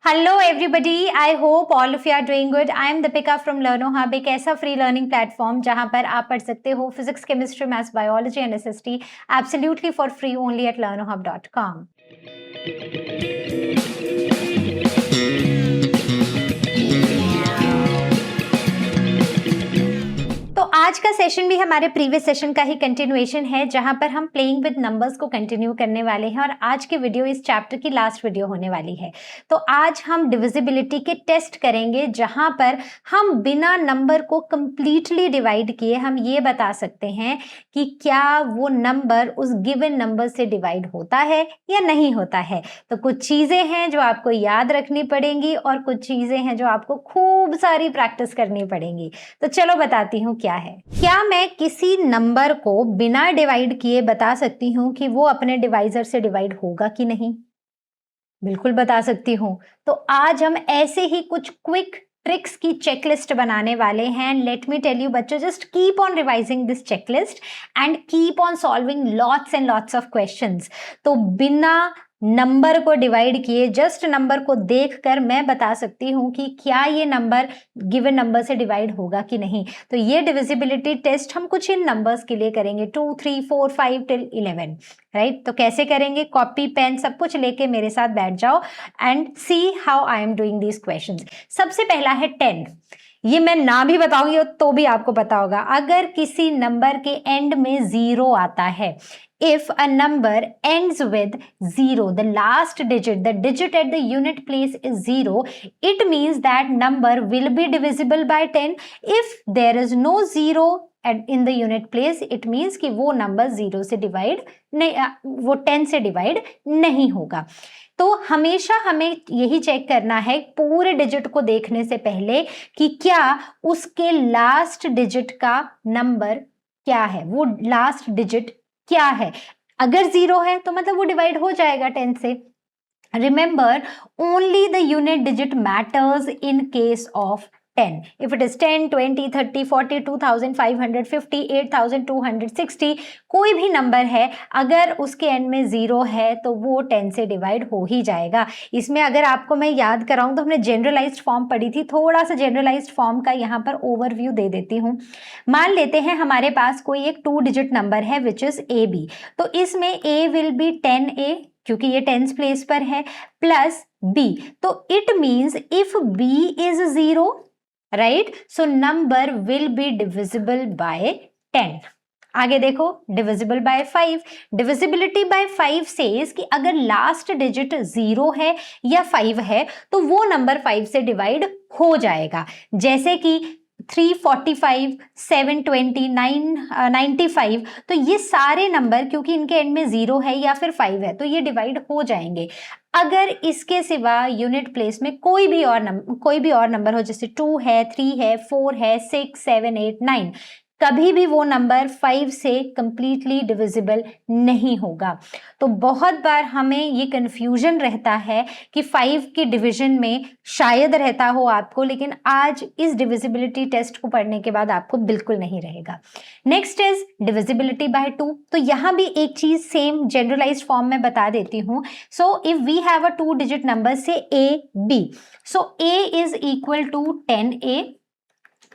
Hello everybody, I hope all of you are doing good. I am Deepika from Learnohub, एक ऐसा free learning platform जहां पर आप पढ़ सकते हो physics, chemistry, maths, biology and SST absolutely for free only at learnohub.com। तो आज का सेशन भी हमारे प्रीवियस सेशन का ही कंटिन्यूएशन है, जहां पर हम प्लेइंग विद नंबर्स को कंटिन्यू करने वाले हैं और आज की वीडियो इस चैप्टर की लास्ट वीडियो होने वाली है। तो आज हम डिविजिबिलिटी के टेस्ट करेंगे, जहां पर हम बिना नंबर को कंप्लीटली डिवाइड किए हम ये बता सकते हैं कि क्या वो नंबर उस गिवन नंबर से डिवाइड होता है या नहीं होता है। तो कुछ चीजें हैं जो आपको याद रखनी पड़ेंगी और कुछ चीजें हैं जो आपको खूब सारी प्रैक्टिस करनी पड़ेंगी। तो चलो बताती हूँ क्या है। क्या मैं किसी नंबर को बिना डिवाइड किए बता सकती हूँ कि वो अपने डिवाइजर से डिवाइड होगा कि नहीं? बिल्कुल बता सकती हूँ। तो आज हम ऐसे ही कुछ क्विक ट्रिक्स की चेकलिस्ट बनाने वाले हैं। लेट मी टेल यू बच्चों, just keep on revising this checklist and keep on solving lots and lots of questions. तो बिना नंबर को डिवाइड किए, जस्ट नंबर को देखकर मैं बता सकती हूँ कि क्या ये नंबर गिवन नंबर से डिवाइड होगा कि नहीं। तो ये डिविजिबिलिटी टेस्ट हम कुछ इन नंबर्स के लिए करेंगे, 2, 3, 4, 5 till 11, राइट। तो कैसे करेंगे? कॉपी पेन सब कुछ लेके मेरे साथ बैठ जाओ and see how I am doing these questions. सबसे पहला है 10। ये मैं ना भी बताऊंगी तो भी आपको पता होगा। अगर किसी नंबर के एंड में 0 आता है, if a number ends with 0, the last digit, the digit at the unit place is 0, it means that number will be divisible by 10. If there is no 0 in the unit place, it means कि वो number 0 से divide नहीं, वो 10 से divide नहीं होगा। तो हमेशा हमें यही चेक करना है पूरे डिजिट को देखने से पहले कि क्या उसके लास्ट डिजिट का नंबर क्या है, वो लास्ट डिजिट क्या है। अगर 0 है तो मतलब वो डिवाइड हो जाएगा 10 से। Remember, only the unit digit matters in case of 10. If it is 10, 20, 30, 40, 2550, 8260, कोई भी नंबर है, अगर उसके एंड में 0 है तो वो 10 से डिवाइड हो ही जाएगा। इसमें अगर आपको मैं याद कराऊं तो हमने जनरलाइज्ड फॉर्म पढ़ी थी, थोड़ा सा जनरलाइज्ड फॉर्म का यहाँ पर ओवरव्यू दे देती हूँ। मान लेते हैं हमारे पास कोई एक 2 डिजिट नंबर है विच इज AB। तो इसमें A विल बी 10A क्योंकि ये 10th प्लेस पर है, प्लस B। तो it means if B is 0, right, so number will be divisible bye 10। आगे देखो, divisible by 5। Divisibility bye 5 says कि अगर लास्ट डिजिट 0 है या 5 है तो वो नंबर 5 से डिवाइड हो जाएगा। जैसे कि 345, 720, 995, तो ये सारे नंबर क्योंकि इनके एंड में 0 है या फिर 5 है तो ये डिवाइड हो जाएंगे। अगर इसके सिवा यूनिट प्लेस में कोई भी और नंबर हो, जैसे 2 है, 3 है, 4 है, 6, 7, 8, 9, कभी भी वो नंबर 5 से कंप्लीटली डिविजिबल नहीं होगा। तो बहुत बार हमें ये कंफ्यूजन रहता है कि 5 की डिवीजन में शायद रहता हो आपको, लेकिन आज इस डिविजिबिलिटी टेस्ट को पढ़ने के बाद आपको बिल्कुल नहीं रहेगा। Next is divisibility bye 2। तो यहाँ भी एक चीज सेम जनरलाइज्ड फॉर्म में बता देती हूँ। So if we have a 2 digit number से AB, so A is equal to 10A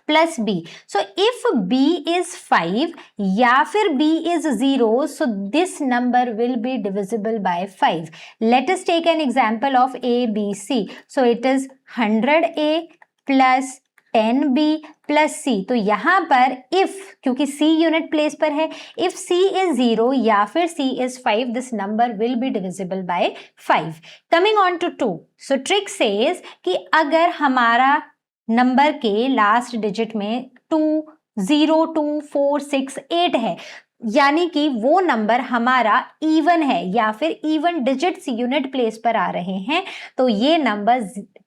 plus B. So if B is 5 या फिर B is 0, so this number will be divisible by 5. Let us take an example of A, B, C. So it is 100A plus 10B plus C. तो यहाँ पर if, क्योंकि C unit place पर है, if C is 0 या फिर C is 5, this number will be divisible by 5. Coming on to 2. So trick says कि अगर हमारा नंबर के लास्ट डिजिट में 2, 0, 2, 4, 6, 8 है, यानी कि वो नंबर हमारा इवन है या फिर इवन डिजिट्स यूनिट प्लेस पर आ रहे हैं, तो ये नंबर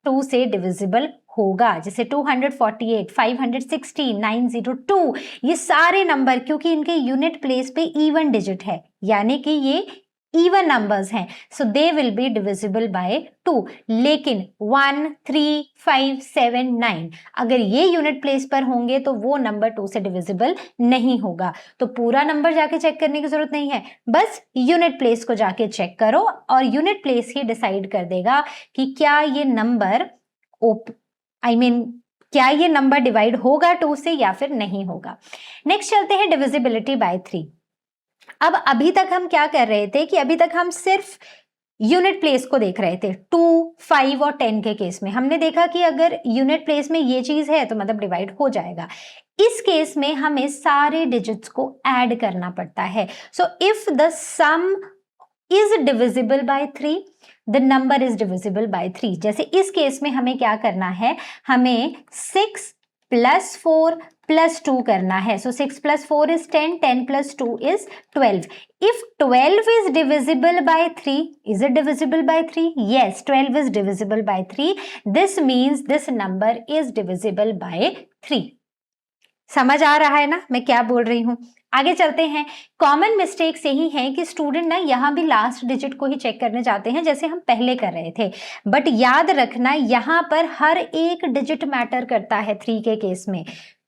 2 से डिविजिबल होगा। जैसे 248, 516, 902, ये सारे नंबर क्योंकि इनके यूनिट प्लेस पे इवन डिजिट है, यानी कि ये इवन नंबर्स हैं, so they will be divisible by 2। लेकिन 1, 3, 5, 7, 9 अगर ये यूनिट प्लेस पर होंगे तो वो नंबर 2 से डिविजिबल नहीं होगा। तो पूरा नंबर जाके चेक करने की जरूरत नहीं है, बस यूनिट प्लेस को जाके चेक करो और यूनिट प्लेस ही डिसाइड कर देगा कि क्या ये नंबर क्या ये नंबर डिवाइड होगा 2 से या फिर नहीं होगा। नेक्स्ट चलते हैं डिविजिबिलिटी बाय 3। अब अभी तक हम क्या कर रहे थे कि अभी तक हम सिर्फ यूनिट प्लेस को देख रहे थे 2, 5 और 10 के केस में। हमने देखा कि अगर यूनिट प्लेस में ये चीज है तो मतलब डिवाइड हो जाएगा। इस केस में हमें सारे डिजिट्स को ऐड करना पड़ता है। So if the some is divisible by 3, the number is divisible by 3। जैसे इस केस में हमें क्या करना है, हमें 6 + 4 + 2 करना है। सो 6 + 4 is 10, 10 + 2 is 12. If 12 is divisible by 3, is it divisible by 3? Yes, 12 is divisible by 3. This means this number is divisible by 3. समझ आ रहा है ना मैं क्या बोल रही हूं? आगे चलते हैं। कॉमन मिस्टेक्स यही है कि स्टूडेंट ना यहाँ भी लास्ट डिजिट को ही चेक करने जाते हैं जैसे हम पहले कर रहे थे, बट याद रखना यहाँ पर हर एक डिजिट मैटर करता है 3 के केस में।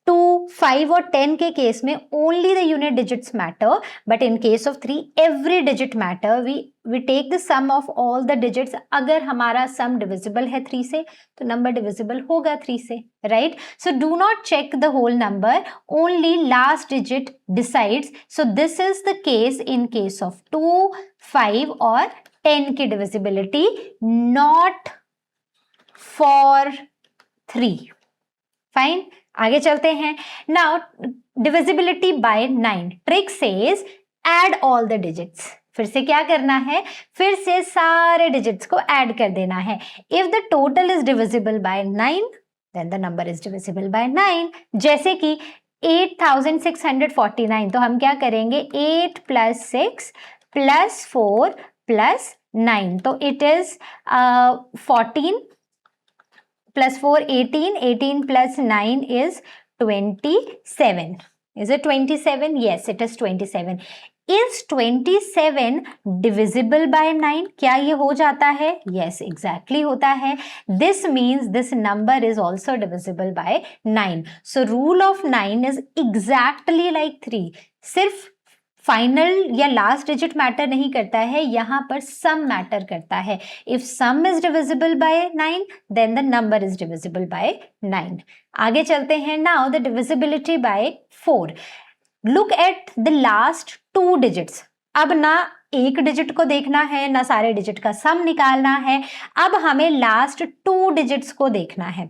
2, 5 और 10 के केस में only the unit digits matter, but in case of 3 every digit matter. We take the sum of all the digits. अगर हमारा सम डिविजिबल है 3 से तो नंबर डिविजिबल होगा 3 से, right? So do not check the whole number, only last digit decides. So this is the case in case of 2, 5 और 10 की divisibility, not for 3। Fine, आगे चलते हैं। Now divisibility bye 9। Trick says add all the digits. फिर से क्या करना है, फिर से सारे डिजिट्स को ऐड कर देना है। If the total is divisible by 9, then the number is divisible by 9। जैसे कि 8649, तो हम क्या करेंगे, 8 + 6 + 4 + 9, तो it is 14 + 4 18, 18 + 9 is 27. Is it 27? Yes, it is 27. Is 27 divisible by 9? क्या ये हो जाता है? Yes, exactly होता है. This means this number is also divisible by 9. So rule of 9 is exactly like 3. सिर्फ फाइनल या लास्ट डिजिट मैटर नहीं करता है, यहाँ पर सम मैटर करता है। If sum is divisible by 9, then the number is divisible by 9। आगे चलते हैं। Now the divisibility by 4। Look at the last 2 digits. अब ना एक डिजिट को देखना है, ना सारे डिजिट का सम निकालना है, अब हमें लास्ट 2 डिजिट्स को देखना है।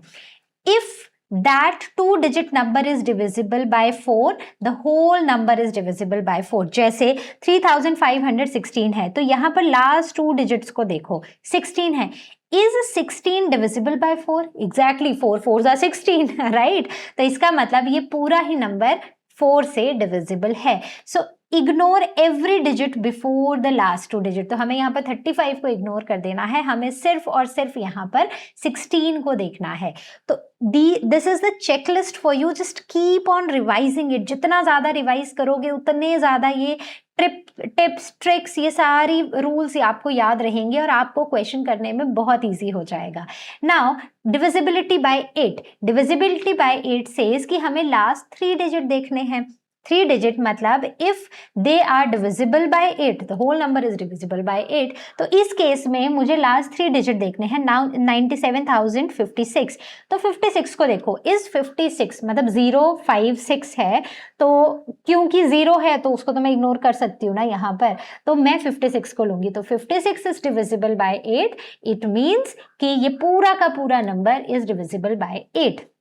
If that 2-digit number is divisible by 4, the whole number is divisible by 4. जैसे 3516 है तो यहाँ पर लास्ट 2 डिजिट्स को देखो, 16 है। Is 16 divisible by 4? Exactly, 4 4s are 16, right? तो इसका मतलब ये पूरा ही नंबर 4 से डिविजिबल है। So ignore every digit before the last 2 digit. तो हमें यहाँ पर 35 को इग्नोर कर देना है, हमें सिर्फ और सिर्फ यहाँ पर 16 को देखना है। तो this is the checklist for you, just keep on revising it. जितना ज़्यादा रिवाइज करोगे उतने ज़्यादा ये टिप्स ट्रिक्स, ये सारी रूल्स आपको याद रहेंगे और आपको क्वेश्चन करने में बहुत ईजी हो जाएगा। Now divisibility bye 8। Divisibility bye 8 says कि हमें लास्ट 3 डिजिट देखने हैं। 3 डिजिट मतलब if they are divisible by 8, the whole number is divisible by 8। तो इस केस में मुझे लास्ट 3 डिजिट देखने हैं। नाउ 97,056, तो 56 को देखो। इज 56 मतलब 0, 5, 6 है, तो क्योंकि 0 है तो उसको तो मैं इग्नोर कर सकती हूँ ना यहाँ पर, तो मैं 56 को लूंगी। तो 56 is divisible by 8, it means कि ये पूरा का पूरा number is divisible by 8,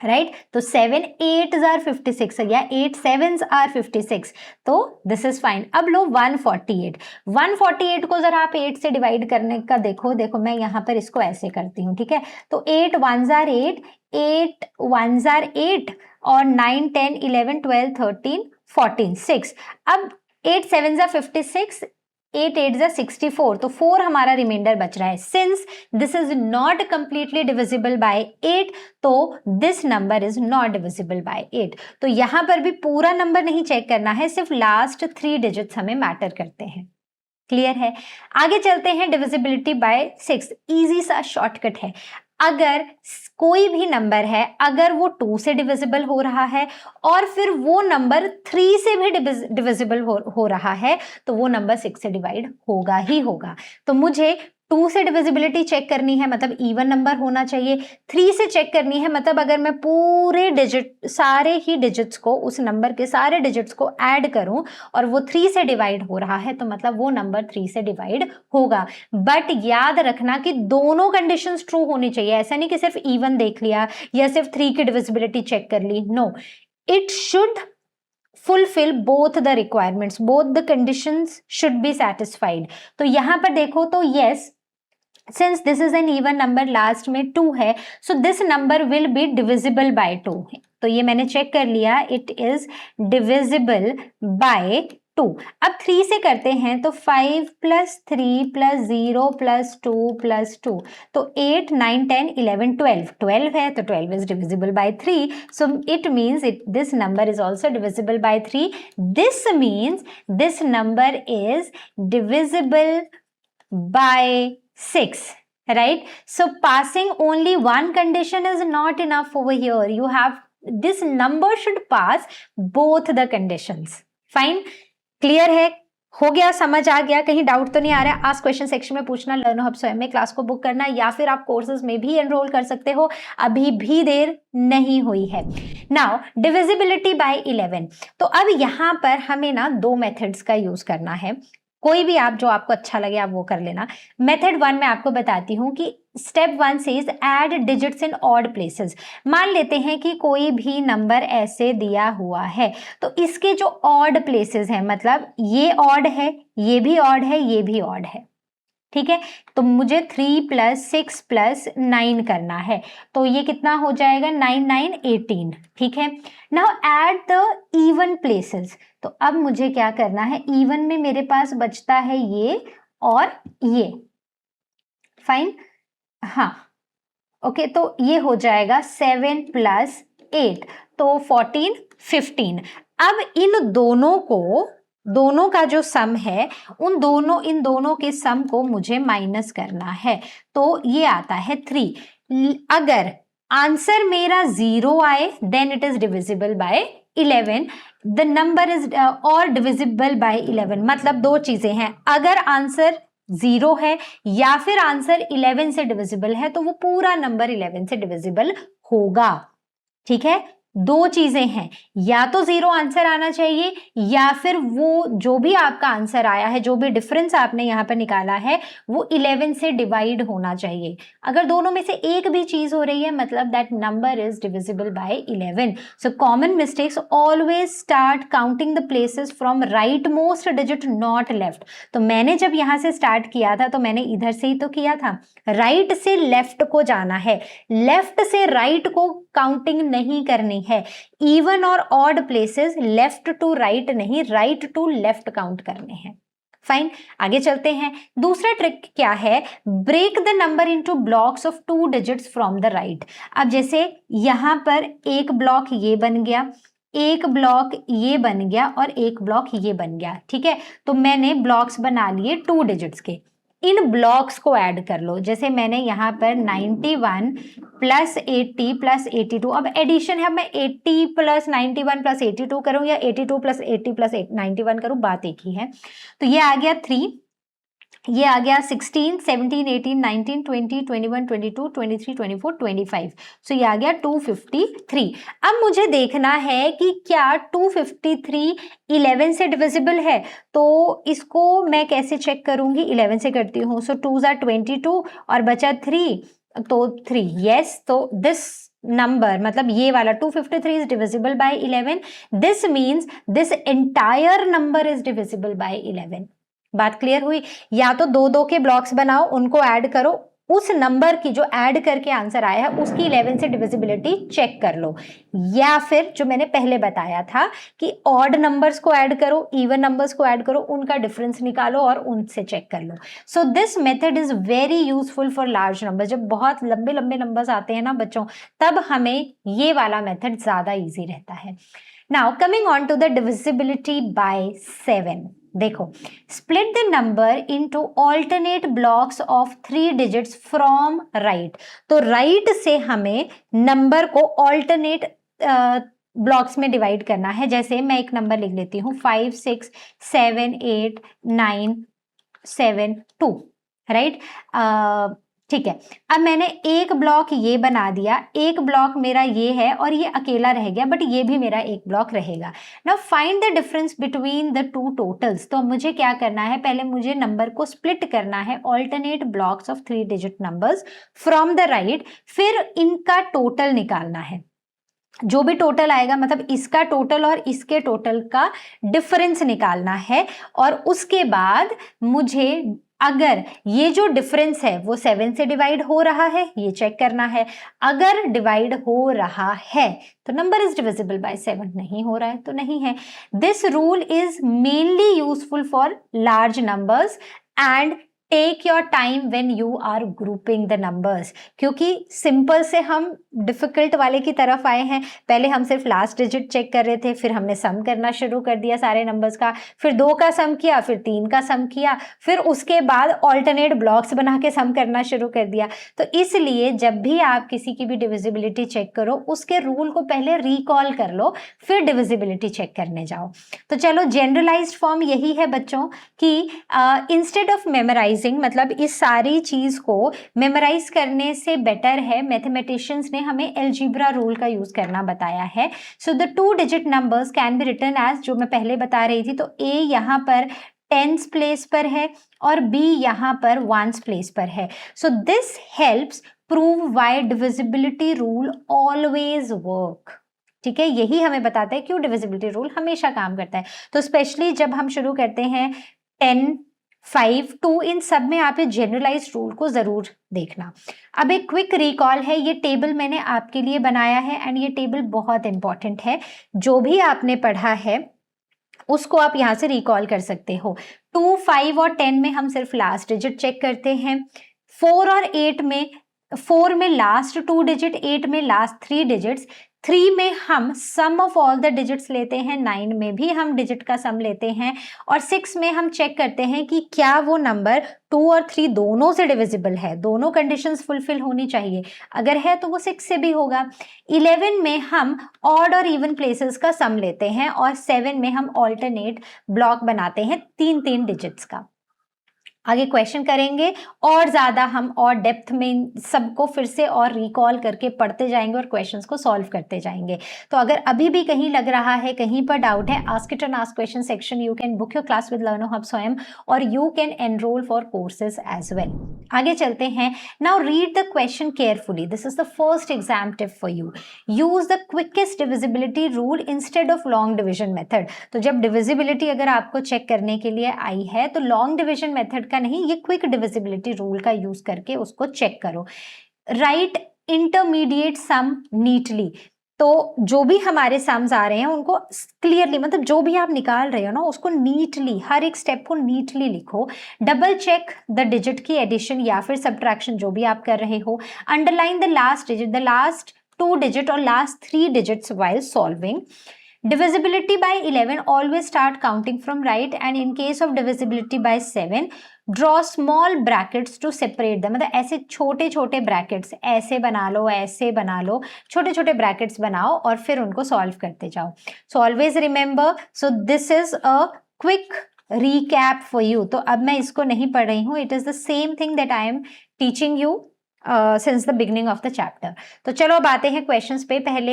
right? तो 7 8s are 56 या 8 7s are 56, तो दिस इज फाइन। अब लो 148 को जरा आप 8 से डिवाइड करने का देखो मैं यहाँ पर इसको ऐसे करती हूँ, ठीक है? तो 8 1s are 8, 8 1s are 8 और 9 10 11 12 13 14 6। अब 8 7s are 56, 8 8s are 64, तो 4 हमारा रिमाइंडर बच रहा है। Since this is not completely divisible by 8, तो this number is not divisible by 8। तो यहाँ पर भी पूरा नंबर नहीं चेक करना है, सिर्फ लास्ट 3 डिजिट्स हमें मैटर करते हैं। क्लियर है। आगे चलते हैं, डिविजिबिलिटी बाय 6, इजी सा शॉर्टकट है। अगर कोई भी नंबर है, अगर वो 2 से डिविजिबल हो रहा है और फिर वो नंबर 3 से भी डिविजिबल हो रहा है, तो वो नंबर 6 से डिवाइड होगा ही होगा। तो मुझे 2 से डिविजिबिलिटी चेक करनी है, मतलब इवन नंबर होना चाहिए। 3 से चेक करनी है, मतलब अगर मैं पूरे डिजिट, सारे ही डिजिट्स को, उस नंबर के सारे डिजिट्स को ऐड करूं और वो 3 से डिवाइड हो रहा है, तो मतलब वो नंबर 3 से डिवाइड होगा। बट याद रखना कि दोनों कंडीशंस ट्रू होनी चाहिए। ऐसा नहीं कि सिर्फ इवन देख लिया या सिर्फ 3 की डिविजिबिलिटी चेक कर ली। No, it should fulfill both the requirements, both the conditions should be satisfied। तो यहां पर देखो तो yes, since this is an even number, last में 2 है, so this number will be divisible by 2। तो ये मैंने चेक कर लिया, it is divisible by 2। अब 3 से करते हैं, तो 5 + 3 + 0 + 2 + 2, तो 8 9 10 11 12 है, तो 12 is divisible by 3, so it means this number is also divisible by 3। this means this number is divisible by 6, right? So passing only one condition is not enough over here. You have, this number should pass both the conditions। Fine, clear है, हो गया, समझ आ गया, कहीं doubt तो नहीं आ रहा है? आस्क क्वेश्चन सेक्शन में पूछना, लर्नो हब स्वयं में क्लास को बुक करना, या फिर आप कोर्सेज में भी एनरोल कर सकते हो, अभी भी देर नहीं हुई है। नाउ डिविजिबिलिटी बाय 11, तो अब यहाँ पर हमें ना 2 मेथड्स का यूज करना है। कोई भी आप, जो आपको अच्छा लगे आप वो कर लेना। मेथड 1 में आपको बताती हूँ कि step 1 says add digits in odd places. मान लेते हैं कि कोई भी नंबर ऐसे दिया हुआ है, तो इसके जो ऑड प्लेसेस हैं, मतलब ये ऑड है, ये भी ऑड है, ये भी ऑड है, ठीक है। तो मुझे 3 + 6 + 9 करना है, तो ये कितना हो जाएगा, 9 9 18, ठीक है। Now add the even places, तो अब मुझे क्या करना है, इवन में मेरे पास बचता है ये और ये, फाइन, हाँ ओके, तो ये हो जाएगा 7 + 8, तो 14 15। अब इन दोनों का जो सम है, इन दोनों के सम को मुझे माइनस करना है, तो ये आता है 3। अगर आंसर मेरा 0 आए, then it is divisible by 11। The number is और डिविजिबल बाय 11, मतलब 2 चीजें हैं, अगर आंसर 0 है या फिर आंसर 11 से डिविजिबल है, तो वो पूरा नंबर 11 से डिविजिबल होगा, ठीक है। 2 चीजें हैं, या तो 0 आंसर आना चाहिए, या फिर वो जो भी आपका आंसर आया है, जो भी डिफरेंस आपने यहाँ पर निकाला है, वो 11 से डिवाइड होना चाहिए। अगर दोनों में से एक भी चीज हो रही है, मतलब that number is divisible by 11। So common mistakes, always start counting the places from right most digit, not left. तो मैंने जब यहाँ से स्टार्ट किया था, तो मैंने इधर से ही तो किया था, राइट से लेफ्ट को जाना है, लेफ्ट से राइट को काउंटिंग नहीं करनी है। इवन और odd places left to right नहीं, राइट टू लेफ्ट काउंट करने हैं। फाइन, आगे चलते हैं। दूसरा ट्रिक क्या है, break the number into blocks of 2 digits from the right. अब जैसे यहां पर एक ब्लॉक ये बन गया, एक ब्लॉक ये बन गया और एक ब्लॉक ये बन गया, ठीक है। तो मैंने ब्लॉक्स बना लिए 2 डिजिट्स के, इन ब्लॉक्स को ऐड कर लो। जैसे मैंने यहाँ पर 91 + 80 + 82, अब एडिशन है, मैं 80 + 91 + 82 करूँ या 82 + 80 + 91 करूँ, बात एक ही है। तो ये आ गया 3, ये आ गया 16 17 18 19 20 21 22 23 24 25, सो ये आ गया 253। अब मुझे देखना है कि क्या 253 11 से डिविजिबल है, तो इसको मैं कैसे चेक करूंगी, 11 से करती हूँ, सो 2 * 22 और बचा 3, तो 3, यस। तो दिस नंबर, मतलब ये वाला 253 is divisible by 11। This means this entire number is divisible by 11। बात क्लियर हुई? या तो 2 के ब्लॉक्स बनाओ, उनको ऐड करो, उस नंबर की जो ऐड करके आंसर आया है उसकी 11 से डिविजिबिलिटी चेक कर लो, या फिर जो मैंने पहले बताया था कि ऑड नंबर्स को ऐड करो, इवन नंबर्स को ऐड करो, उनका डिफरेंस निकालो और उनसे चेक कर लो। So this method is very useful for large number. जब बहुत लंबे लंबे नंबर्स आते हैं ना बच्चों, तब हमें ये वाला मेथड ज्यादा ईजी रहता है। Now coming on to the divisibility by 7। देखो, split the number into alternate blocks of 3 digits from right. तो राइट से हमें नंबर को ऑल्टरनेट ब्लॉक्स में डिवाइड करना है। जैसे मैं एक नंबर लिख लेती हूँ 5 6 7 8 9 7 2, राइट। ठीक है, अब मैंने एक ब्लॉक ये बना दिया, एक ब्लॉक मेरा ये है और ये अकेला रह गया, बट ये भी मेरा एक ब्लॉक रहेगा। Now find the difference between the two totals. तो मुझे क्या करना है, पहले मुझे नंबर को स्प्लिट करना है alternate blocks of 3 digit numbers from the right, फिर इनका टोटल निकालना है। जो भी टोटल आएगा, मतलब इसका टोटल और इसके टोटल का डिफरेंस निकालना है। और उसके बाद मुझे अगर ये जो डिफरेंस है वो 7 से डिवाइड हो रहा है, ये चेक करना है। अगर डिवाइड हो रहा है तो नंबर इज डिविजिबल बाय 7, नहीं हो रहा है तो नहीं है। This rule is mainly useful for large numbers and take your time when you are grouping the numbers. क्योंकि सिंपल से हम डिफिकल्ट वाले की तरफ आए हैं। पहले हम सिर्फ लास्ट डिजिट चेक कर रहे थे, फिर हमने सम करना शुरू कर दिया सारे नंबर्स का, फिर 2 का सम किया, फिर 3 का सम किया, फिर उसके बाद ऑल्टरनेट ब्लॉक्स बना के सम करना शुरू कर दिया। तो इसलिए जब भी आप किसी की भी डिविजिबिलिटी चेक करो, उसके रूल को पहले रिकॉल कर लो, फिर डिविजिबिलिटी चेक करने जाओ। तो चलो, जनरलाइज्ड फॉर्म यही है बच्चों कि इंस्टेड ऑफ मेमोराइज, मतलब इस सारी चीज को मेमोराइज करने से बेटर है, मैथमेटिशियंस ने हमें अलजेब्रा रूल का यूज करना बताया है। So the 2 digit numbers can be written as, जो मैं पहले बता रही थी, तो A यहाँ पर टेंस प्लेस पर है और B यहाँ पर वंस प्लेस पर है। So this helps prove why divisibility rule always work. ठीक है, यही हमें बताता है क्यों डिविजिबिलिटी रूल हमेशा काम करता है। तो स्पेशली जब हम शुरू करते हैं 10 5 2, इन सब में आप ये जनरलाइज्ड रूल को जरूर देखना। अब एक क्विक रिकॉल है, ये टेबल मैंने आपके लिए बनाया है एंड ये टेबल बहुत इंपॉर्टेंट है। जो भी आपने पढ़ा है उसको आप यहाँ से रिकॉल कर सकते हो। 2 5 और 10 में हम सिर्फ लास्ट डिजिट चेक करते हैं। 4 और 8 में, 4 में लास्ट 2 डिजिट, 8 में लास्ट 3 डिजिट्स, 3 में हम सम ऑफ ऑल द डिजिट्स लेते हैं, 9 में भी हम डिजिट का सम लेते हैं, और 6 में हम चेक करते हैं कि क्या वो नंबर 2 और 3 दोनों से डिविजिबल है, दोनों कंडीशंस फुलफिल होनी चाहिए। अगर है तो वो 6 से भी होगा। 11 में हम ऑड और इवन प्लेसेस का सम लेते हैं और 7 में हम ऑल्टरनेट ब्लॉक बनाते हैं 3 डिजिट्स का। आगे क्वेश्चन करेंगे और ज्यादा हम और डेप्थ में सबको फिर से और रिकॉल करके पढ़ते जाएंगे और क्वेश्चंस को सॉल्व करते जाएंगे। तो अगर अभी भी कहीं लग रहा है, कहीं पर डाउट है, ask it and ask question section, you can book your class with Learnohub Swayam, और you can enrol for courses as well. आगे चलते हैं। Now read the question carefully, this is the first exam tip for you. Use the quickest divisibility rule instead of long division method. तो जब divisibility अगर आपको check करने के लिए आई है तो लॉन्ग डिविजन मेथड का नहीं, ये क्विक डिविजिबिलिटी रूल का यूज करके उसको चेक करो। राइट इंटरमीडिएट सम नीटली। तो जो भी हमारे सम्स आ रहे हैं उनको क्लियरली, मतलब जो भी आप निकाल रहे हो ना, उसको नीटली, हर एक स्टेप को नीटली लिखो। डबल चेक द डिजिट की एडिशन या फिर सब्ट्रैक्शन जो भी आप कर रहे हो। Underline the last digit, the last 2 digit और last 3 digits while solving. Divisibility by 11, always start counting from right, and in case of divisibility by 7, draw small brackets to separate them. मतलब ऐसे छोटे छोटे ब्रैकेट्स ऐसे बना लो, ऐसे बना लो, छोटे छोटे ब्रैकेट्स बनाओ और फिर उनको सॉल्व करते जाओ। So always remember, so this is a quick recap for you. तो अब मैं इसको नहीं पढ़ रही हूँ, it is the same thing that I am teaching you since the beginning of the chapter. तो चलो अब आते हैं क्वेश्चंस पे। पहले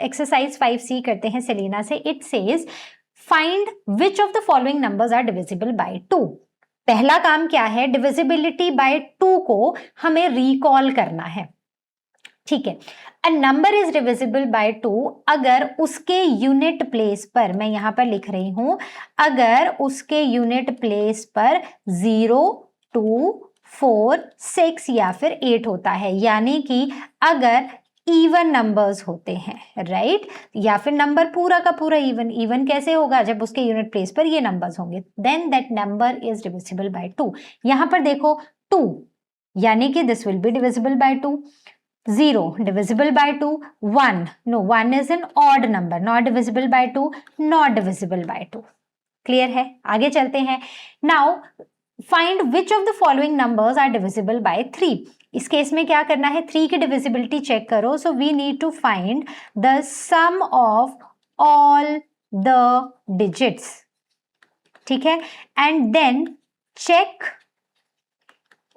एक्सरसाइज 5C करते हैं सेलिना से। It says find which of the following numbers are divisible by 2। पहला काम क्या है, डिविजिबिलिटी बाय 2 को हमें रिकॉल करना है। ठीक है, अ नंबर इज डिविजिबल बाय 2 अगर उसके यूनिट प्लेस पर, मैं यहां पर लिख रही हूं, अगर उसके यूनिट प्लेस पर 0 2 4 6 या फिर 8 होता है, यानी कि अगर इवन नंबर्स होते हैं, राइट, या फिर नंबर पूरा का पूरा इवन। इवन कैसे होगा, जब उसके यूनिट प्लेस पर ये नंबर्स होंगे, then that number is divisible by 2। यहां पर देखो 2, यानी कि this will be divisible by 2। 0 divisible by 2, 1 no, 1 is an odd number, not divisible by 2, not divisible by 2, clear है? आगे चलते हैं. Now find which of the following numbers are divisible by 3. इस केस में क्या करना है, 3 की डिविजिबिलिटी चेक करो. So we need to find the sum of all the digits. ठीक है, and then check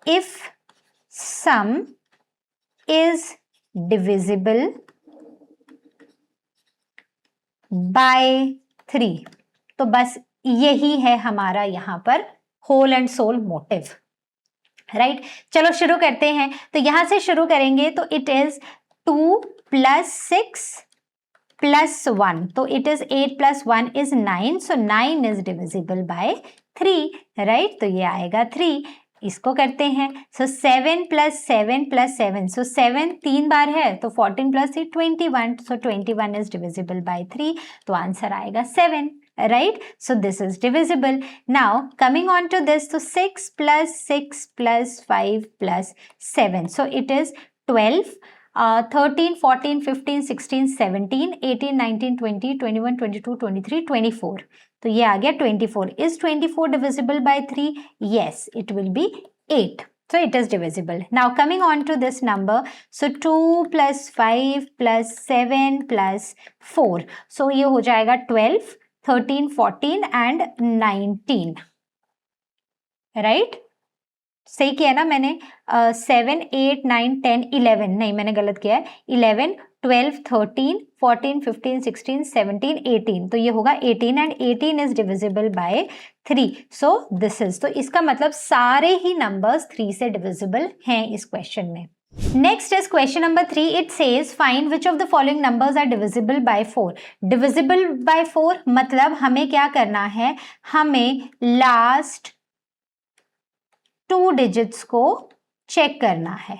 if sum is divisible by 3. तो बस यही है हमारा यहां पर whole and sole motive. Right, चलो शुरू करते हैं. तो यहां से शुरू करेंगे तो इट इज 2 + 6 + 1. तो it is 8 + 1 is 9. So 9 is divisible by 3. Right, तो ये आएगा 3. इसको करते हैं. सो 7 + 7 + 7. सो 7 3 बार है तो 14 + 3 21. सो 21 इज डिविजिबल बाय 3. तो आंसर आएगा 7. Right, so this is divisible. Now coming on to this, so 6 + 6 + 5 + 7. So it is 12, 13, 14, 15, 16, 17, 18, 19, 20, 21, 22, 23, 24. तो ये आ गया 24. Is 24 divisible by 3? Yes, it will be 8. So it is divisible. Now coming on to this number, so 2 + 5 + 7 + 4. So ये हो जाएगा 12, 13, 14 and 19. Right, सही किया ना मैंने. 7, 8, 9, 10, 11 नहीं, मैंने गलत किया है. 11, 12, 13, 14, 15, 16, 17, 18. तो ये होगा 18 and 18 is divisible by 3. So this is, तो इसका मतलब सारे ही नंबर्स 3 से डिविजिबल हैं इस क्वेश्चन में. Next is question number 3. It says find which of the following numbers are divisible by 4. Divisible by 4 मतलब हमें क्या करना है, हमें लास्ट 2 डिजिट्स को चेक करना है.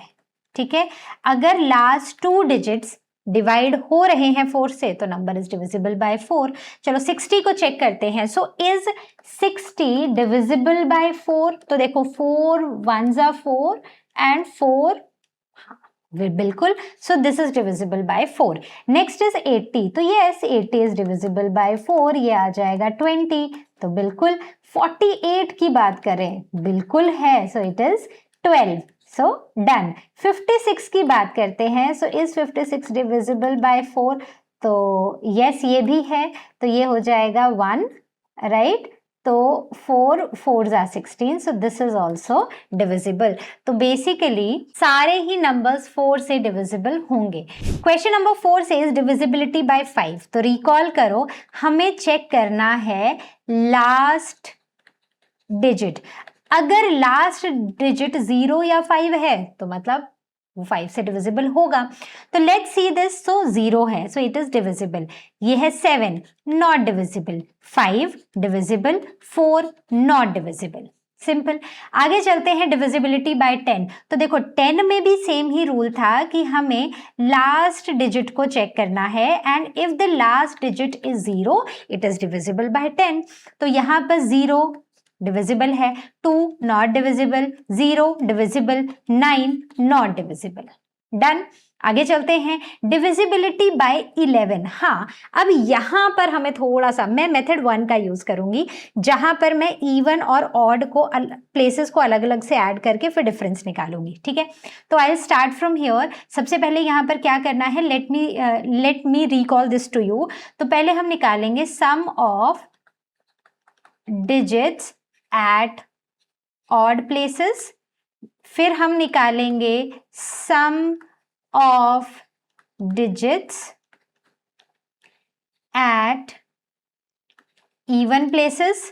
ठीक है, अगर लास्ट 2 डिजिट्स डिवाइड हो रहे हैं 4 से तो नंबर इज डिविजिबल बाय 4. चलो 60 को चेक करते हैं. So is 60 divisible by 4? तो देखो 4 1s are 4 एंड 4, बिल्कुल. सो this is divisible by 4. Next is 80. तो यस 80 इज डिविजिबल बाय 4. ये आ जाएगा 20. तो बिल्कुल. 48 की बात करें, बिल्कुल है. सो इट इज 12. So done. 56 की बात करते हैं. So is 56 divisible by 4? तो यस ये भी है. तो ये हो जाएगा 1. राइट, तो 4 4s are 16. so this is also divisible. तो बेसिकली सारे ही नंबर्स 4 से डिविजिबल होंगे. Question number 4 says divisibility by 5. तो रिकॉल करो, हमें चेक करना है लास्ट डिजिट. अगर लास्ट डिजिट 0 या 5 है तो मतलब वो 5 से डिविजिबल होगा. तो लेट्स सी दिस. सो 0 है, सो इट इज डिविजिबल. ये है 7 not divisible, 5 divisible, 4 not divisible. Simple. आगे चलते हैं डिविजिबिलिटी बाय 10. तो देखो 10 में भी सेम ही रूल था कि हमें लास्ट डिजिट को चेक करना है and if the last digit is 0 it is divisible bye 10. तो यहाँ पर 0 डिविजिबल है, 2 not divisible, 0 divisible, 9 not divisible. Done. आगे चलते हैं डिविजिबिलिटी बाय 11. हाँ, अब यहां पर हमें थोड़ा सा, मैं मेथड 1 का यूज करूंगी जहां पर मैं इवन और ऑड को प्लेसेस को अलग अलग से ऐड करके फिर डिफरेंस निकालूंगी. ठीक है, तो आई स्टार्ट फ्रॉम हियर. सबसे पहले यहां पर क्या करना है, let me recall this to you. तो पहले हम निकालेंगे sum of digits at odd places, फिर हम निकालेंगे sum of digits at even places.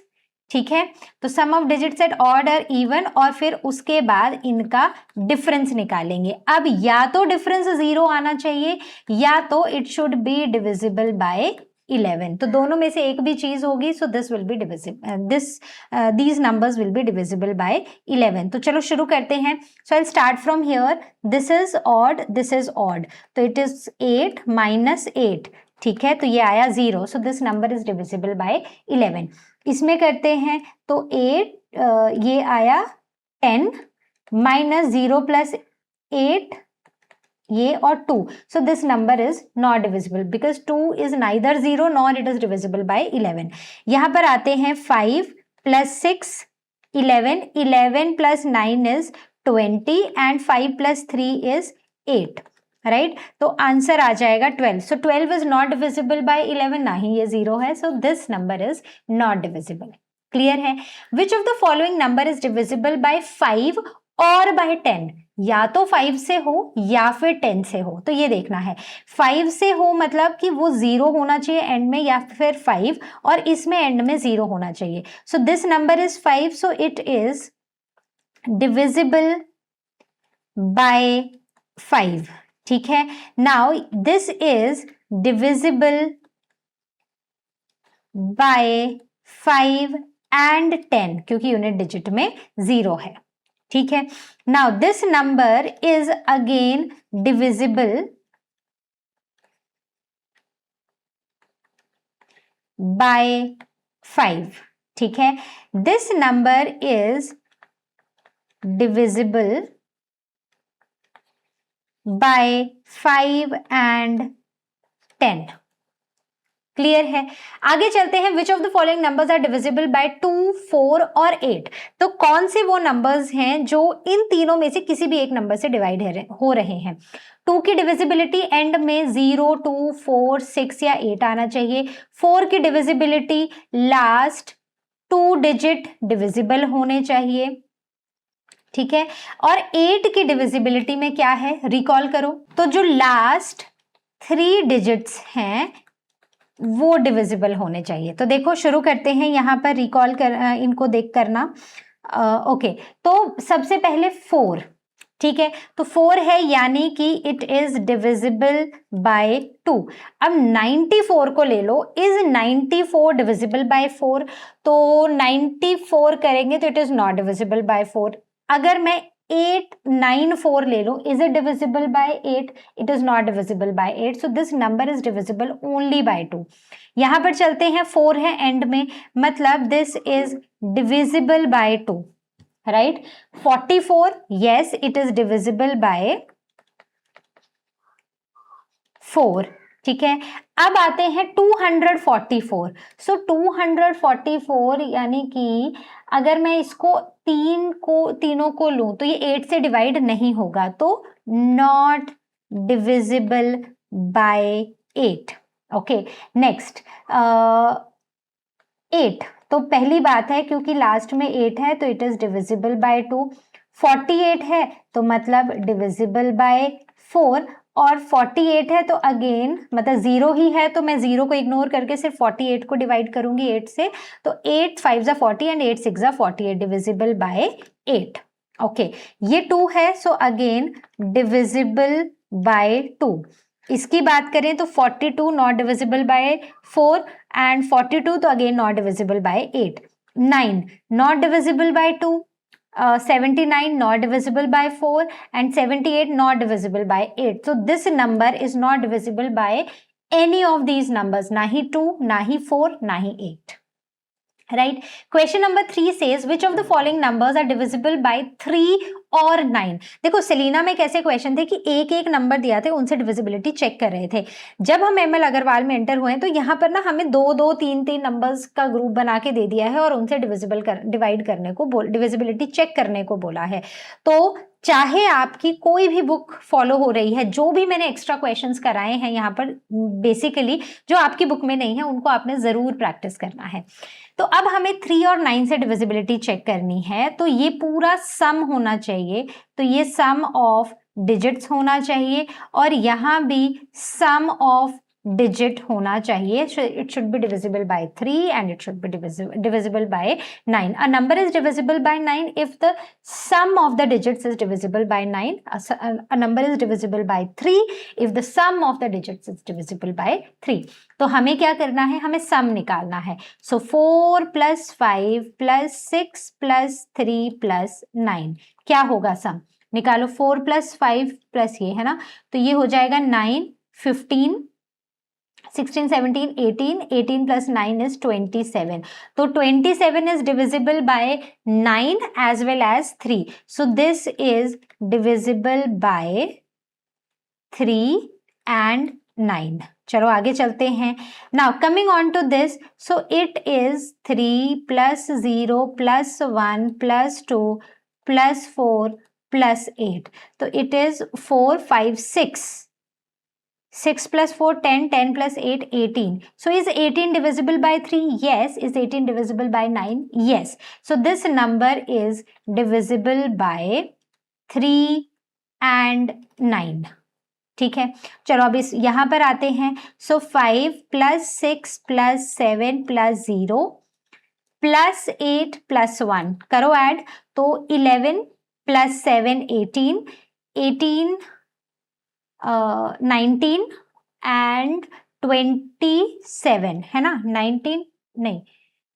ठीक है, तो sum of digits at odd और इवन, और फिर उसके बाद इनका डिफरेंस निकालेंगे. अब या तो डिफरेंस 0 आना चाहिए या तो it should be divisible by 11. तो दोनों में से एक भी चीज होगी. So this will be divisible, these numbers will be divisible by 11. तो चलो शुरू करते हैं. So I start from here. This is odd, this is odd, तो इट इज 8 माइनस 8. ठीक है, तो ये आया 0. So this number is divisible by 11. इसमें करते हैं तो 8, ये आया 10 माइनस 0 प्लस 8, ये और 2, so this number is not divisible because 2 is neither 0 nor it is divisible by 11. यहाँ पर आते हैं 5 plus 6 11, 11 plus 9 is 20 and 5 plus 3 is 8, right तो आंसर आ जाएगा 12. So 12 is not divisible by 11, ना ही ये 0 है, so this number is not divisible. Clear है? Which of the following number is divisible by 5 और बाय 10? या तो 5 से हो या फिर 10 से हो. तो ये देखना है, 5 से हो मतलब कि वो 0 होना चाहिए एंड में, या फिर 5 और इसमें एंड में 0 होना चाहिए. So this number is 5, so it is divisible by 5. ठीक है, now this is divisible by 5 and 10 क्योंकि यूनिट डिजिट में 0 है. ठीक है, now this number is again divisible by 5. ठीक है, this number is divisible by 5 and 10. Clear है? आगे चलते हैं. Which of the following numbers are divisible by 2, 4 और 8? तो कौन से वो नंबर्स हैं जो इन तीनों में से किसी भी एक नंबर से डिवाइड हो रहे हैं? 2 की डिविजिबिलिटी एंड में 0, 2, 4, 6 या 8 आना चाहिए. 4 की डिविजिबिलिटी लास्ट 2 डिजिट डिविजिबल होने चाहिए. ठीक है, और 8 की डिविजिबिलिटी में क्या है, रिकॉल करो. तो जो लास्ट 3 डिजिट्स हैं वो डिविजिबल होने चाहिए. तो देखो शुरू करते हैं, यहाँ पर रिकॉल कर इनको देख करना. ओके, तो सबसे पहले 4. ठीक है, तो 4 है यानी कि इट इज डिविजिबल बाय 2. अब 94 को ले लो. Is 94 divisible by 4? तो 94 करेंगे तो it is not divisible by 4. अगर मैं 894 ले लो, is it divisible by 8? It is not divisible by 8, so this number is divisible only by 2. यहां पर चलते हैं, 4 है एंड में, मतलब this is divisible by 2, right. 44, yes it is divisible by 4. ठीक है, अब आते हैं 244. सो 244 यानी कि अगर मैं इसको तीनों को लूं तो ये 8 से डिवाइड नहीं होगा, तो not divisible by 8. Okay, next 8. तो पहली बात है क्योंकि लास्ट में 8 है तो इट इज डिविजिबल बाय 2. 48 है तो मतलब डिविजिबल बाय 4, और 48 है तो अगेन मतलब 0 ही है, तो मैं 0 को इग्नोर करके सिर्फ 48 को डिवाइड करूंगी 8 से. तो 8 5 जा 40 एंड 8 6 जा 48, डिविजिबल बाय 8. ओके, ये 2 है, सो अगेन डिविजिबल बाय 2. इसकी बात करें तो 42 नॉट डिविजिबल बाय 4 एंड 42 तो again not divisible by 8. 9 not divisible by 2. 79 not divisible by 4 and 78 not divisible by 8. So this number is not divisible by any of these numbers, ना ही 2, ना ही 4, ना ही 8. Right? Question number 3 says which of the following numbers are divisible by 3 और 9? देखो Selina में कैसे question थे कि एक एक नंबर दिया थे, उनसे डिविजिबिलिटी चेक कर रहे थे. जब हम एमएल अग्रवाल में एंटर हुए तो यहाँ पर ना हमें 2-2, 3-3 नंबर्स का ग्रुप बना के दे दिया है और उनसे डिवाइड करने को डिविजिबिलिटी चेक करने को बोला है. तो चाहे आपकी कोई भी बुक फॉलो हो रही है, जो भी मैंने एक्स्ट्रा क्वेश्चंस कराए हैं यहाँ पर बेसिकली जो आपकी बुक में नहीं है उनको आपने जरूर प्रैक्टिस करना है. तो अब हमें 3 और 9 से डिविजिबिलिटी चेक करनी है, तो ये पूरा सम होना चाहिए. तो ये सम ऑफ डिजिट्स होना चाहिए और यहाँ भी सम ऑफ डिजिट होना चाहिए. It should be divisible by 3 and it should be divisible by 9. A number is divisible by 9 if the sum of the digits is divisible by 9. A number is divisible by 3 if the sum of the digits is divisible by 3. तो हमें क्या करना है, हमें सम निकालना है. सो 4 + 5 + 6 + 3 + 9 क्या होगा सम? निकालो. 4 + 5 प्लस ये है ना, तो ये हो जाएगा 9, 15, 16, 17, 18, 18 + 9 is 27. तो 27 is divisible by 9 as well as 3. So this is divisible by 3 and 9. चलो आगे चलते हैं. Now coming on to this, so it is 3 plus 0 plus 1 plus 2 plus 4 plus 8. So it is 4, 5, 6. 6 plus 4, 10, 10 plus 8, 18. So is 18 divisible by 3? Yes. Is 18 divisible by 9? Yes. So this number is divisible by 3 and 9. ठीक है. चलो अब इस यहां पर आते हैं. सो 5 plus 6 plus 7 plus 0 plus 8 plus 1 करो ऐड. तो 11 प्लस 7 18, 18 19 एंड 27 है ना. 19 नहीं,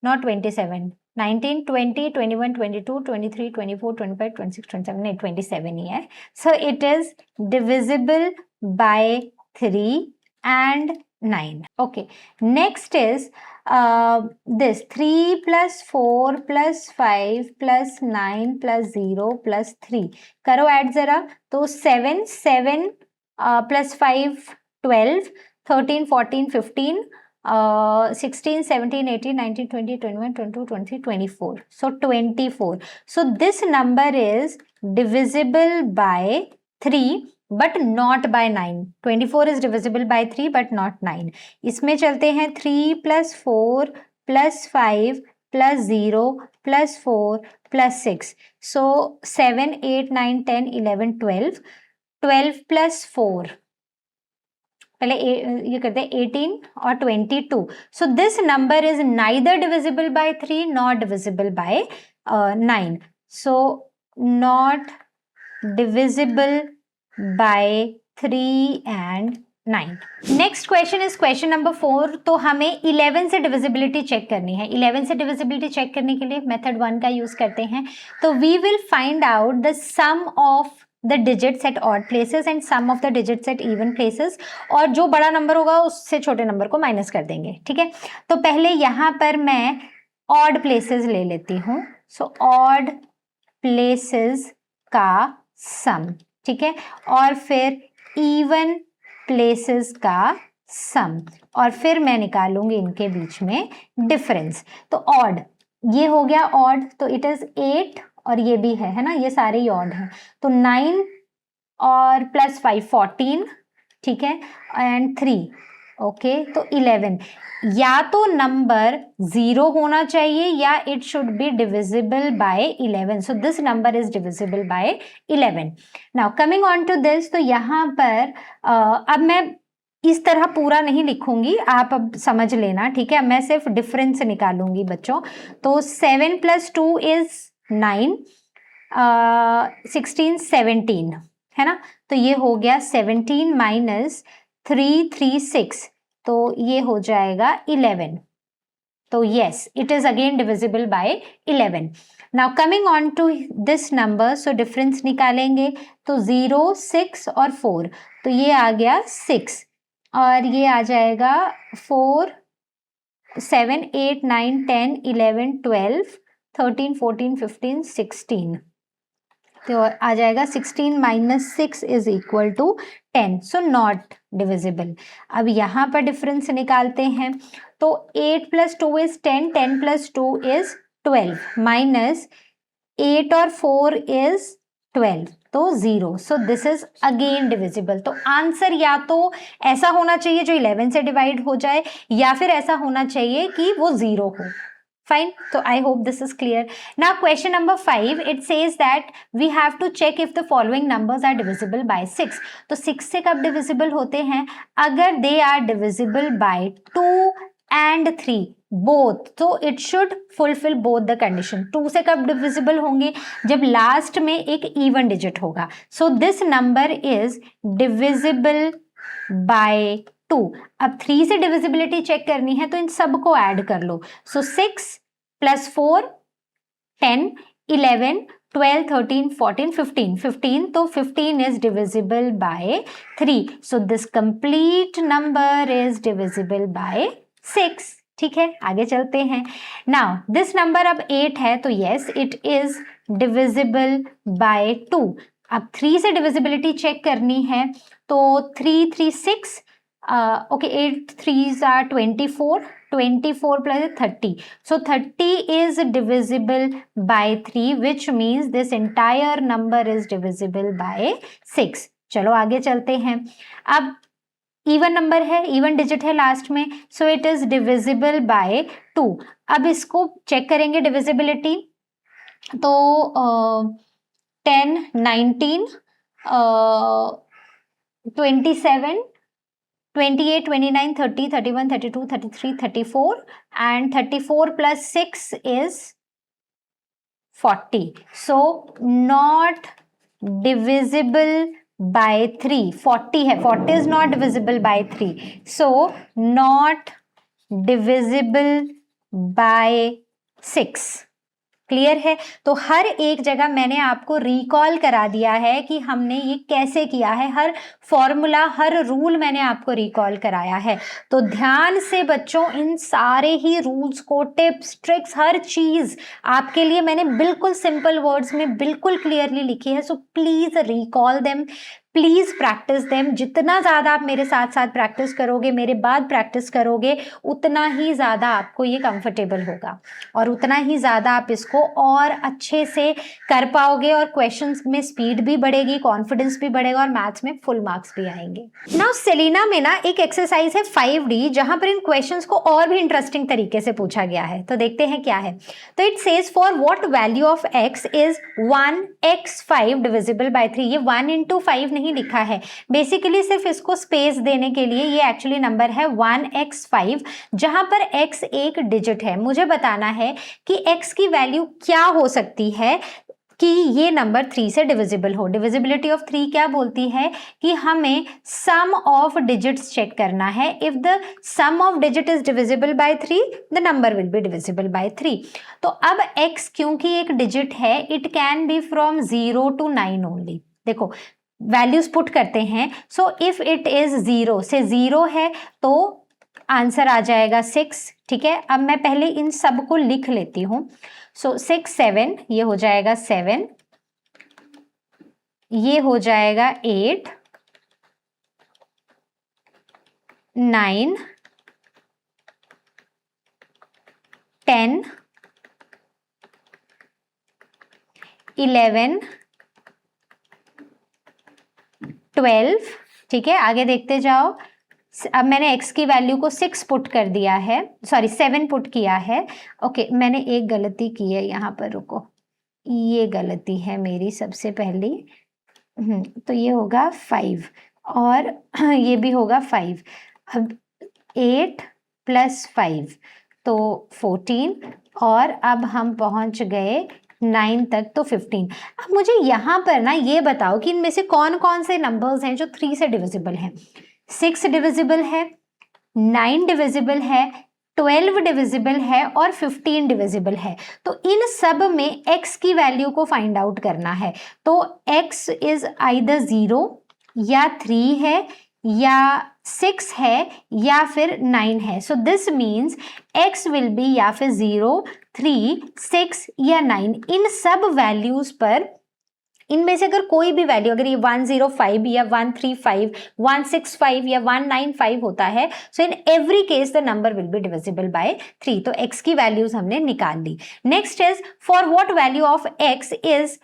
नॉट 27, 19, 20, 21, 22, 23, 24, 25, 26, 27, नहीं 27 ही है. So it is divisible by 3 and 9. Okay, next is this 3 plus 4 plus 5 plus 9 plus 0 plus 3. करो ऐड जरा. तो 7 plus 5 12, 13, 14, 15, 16, 17, 18, 19, 20, 21, 22, 23, 24. So 24. So this number is divisible by 3 but not by 9. 24 is divisible by 3 but not 9. इसमें चलते हैं. 3 plus 4 plus 5 plus 0 plus 4 plus 6. So 7, 8, 9, 10, 11, 12. 12 plus 4, पहले ये करते हैं 18 और 22. So this number is neither divisible by 3 nor divisible by 9. So not divisible by 3 and 9. Next question is question number 4. तो हमें 11 से डिविजिबिलिटी चेक करनी है. 11 से डिविजिबिलिटी चेक करने के लिए मेथड 1 का यूज करते हैं. तो we will find out the sum of the digits at odd places and sum of the digits at even places. और जो बड़ा नंबर होगा उससे छोटे नंबर को माइनस कर देंगे. ठीक है. तो पहले यहां पर मैं odd places ले लेती हूं. सो odd places का सम. ठीक है. और फिर even places का सम. और फिर मैं निकालूंगी इनके बीच में डिफरेंस. तो odd ये हो गया odd. तो इट इज 8 और ये भी है ना. ये सारे ही ऑड हैं. तो 9 और प्लस 5 14. ठीक है. एंड 3. ओके. तो 11. या तो नंबर 0 होना चाहिए या it should be divisible by 11. So this number is divisible by 11. Now coming on to this. तो यहाँ पर अब मैं इस तरह पूरा नहीं लिखूंगी, आप अब समझ लेना. ठीक है. मैं सिर्फ डिफरेंस निकालूंगी बच्चों. तो 7 प्लस 2 इज 9, 16, 17 है ना. तो ये हो गया 17 माइनस 3, 3, 6. तो ये हो जाएगा 11. तो yes, it is again divisible by 11. Now coming on to this number. So difference निकालेंगे. तो 0, 6 और 4. तो ये आ गया 6 और ये आ जाएगा 4, 7, 8, 9, 10, 11, 12, 13, 14, 15, 16. तो आ जाएगा 16 minus 6 is equal to 10. So not divisible. अब यहाँ पर डिफरेंस निकालते हैं. तो 8 plus 2 is 10, 10 plus 2 is 12 minus 8 और 4 इज 12. तो 0. So this is again divisible. तो आंसर या तो ऐसा होना चाहिए जो 11 से डिवाइड हो जाए या फिर ऐसा होना चाहिए कि वो 0 हो. Fine. So I hope this is clear. Now question number 5, it says that we have to check if the following numbers are divisible by 6. तो 6 से कब divisible होते हैं? अगर they are divisible by 2 and 3 both, so it should fulfill both the condition. 2 से कब divisible होंगे? जब लास्ट में एक even digit होगा. So this number is divisible by 2. अब 3 से डिविजिबिलिटी चेक करनी है तो इन सबको ऐड कर लो. सो 6 प्लस 4 10, 11, 12, 13, 14, 15. 15 तो 15 is divisible by 3. So this complete number is divisible bye 6. ठीक है. आगे चलते हैं. नाउ दिस नंबर अब 8 है तो yes it is divisible by 2. अब 3 से डिविजिबिलिटी चेक करनी है तो 3 3 6 okay 8 3s are 24 24 plus 30 so 30 is divisible by 3 which means this entire number is divisible by 6. चलो आगे चलते हैं. अब इवन नंबर है, इवन डिजिट है लास्ट में, सो इट इज डिविजिबल बाय 2. अब इसको चेक करेंगे डिविजिबिलिटी. तो 10 19 27 28 29 30 31 32 33 34 and 34 plus 6 is 40. So not divisible by 3. 40 है, 40 is not divisible by 3. So not divisible by 6. Clear है. तो हर एक जगह मैंने आपको रिकॉल करा दिया है कि हमने ये कैसे किया है. हर फॉर्मूला, हर रूल मैंने आपको रिकॉल कराया है. तो ध्यान से बच्चों इन सारे ही रूल्स को, टिप्स, ट्रिक्स, हर चीज आपके लिए मैंने बिल्कुल सिंपल वर्ड्स में बिल्कुल क्लियरली लिखी है. So please recall them, please practice them. जितना ज़्यादा आप मेरे साथ साथ प्रैक्टिस करोगे, मेरे बाद प्रैक्टिस करोगे, उतना ही ज़्यादा आपको ये कंफर्टेबल होगा और उतना ही ज़्यादा आप इसको और अच्छे से कर पाओगे और क्वेश्चंस में स्पीड भी बढ़ेगी, कॉन्फिडेंस भी बढ़ेगा और मैथ्स में फुल मार्क्स भी आएंगे. नाउ सेलिना में ना एक एक्सरसाइज है 5D जहां पर इन क्वेश्चंस को और भी इंटरेस्टिंग तरीके से पूछा गया है. तो देखते हैं क्या है. तो it says for what value of x is 1x5 divisible by 3. ये 1 into 5 नहीं लिखा है, बेसिकली सिर्फ इसको स्पेस देने के लिए. ये एक्चुअली नंबर है 1x5 जहां पर x एक डिजिट है. मुझे बताना है कि x की वैल्यू क्या हो सकती है कि ये नंबर 3 से डिविजिबल हो. डिविजिबिलिटी ऑफ 3 क्या बोलती है कि हमें सम ऑफ डिजिट्स चेक करना है. If the sum of digit is divisible by 3 the number will be divisible by 3. तो अब x क्योंकि एक डिजिट है, it can be from 0 to 9 only. देखो वैल्यूज पुट करते हैं. सो इफ इट इज 0 से 0 है तो आंसर आ जाएगा 6. ठीक है, अब मैं पहले इन सब को लिख लेती हूं. सो 6 7 ये हो जाएगा 7, ये हो जाएगा 8 9 10 11 12. ठीक है, आगे देखते जाओ. अब मैंने x की वैल्यू को 6 पुट कर दिया है, सॉरी 7 पुट किया है. ओके मैंने एक गलती की है यहाँ पर, रुको, ये गलती है मेरी सबसे पहली. तो ये होगा 5 और ये भी होगा 5. अब 8 + 5 तो 14 और अब हम पहुंच गए 9 तक तो 15. अब मुझे यहाँ पर ना ये बताओ कि इनमें से कौन कौन से नंबर्स हैं जो 3 से डिविजिबल हैं. 6 डिविजिबल है, 9 डिविजिबल है, 12 डिविजिबल है और 15 डिविजिबल है. तो इन सब में x की वैल्यू को फाइंड आउट करना है. तो x इज आइदर 0 या 3 है या 6 है या फिर 9 है. So this means x will be या फिर 0 3 6 या 9. इन सब वैल्यूज पर इनमें से अगर कोई भी वैल्यू, अगर ये 105 या 135 165 या 195 होता है, so in every case the number will be divisible by 3. तो x की वैल्यूज हमने निकाल ली. Next is for what value of x is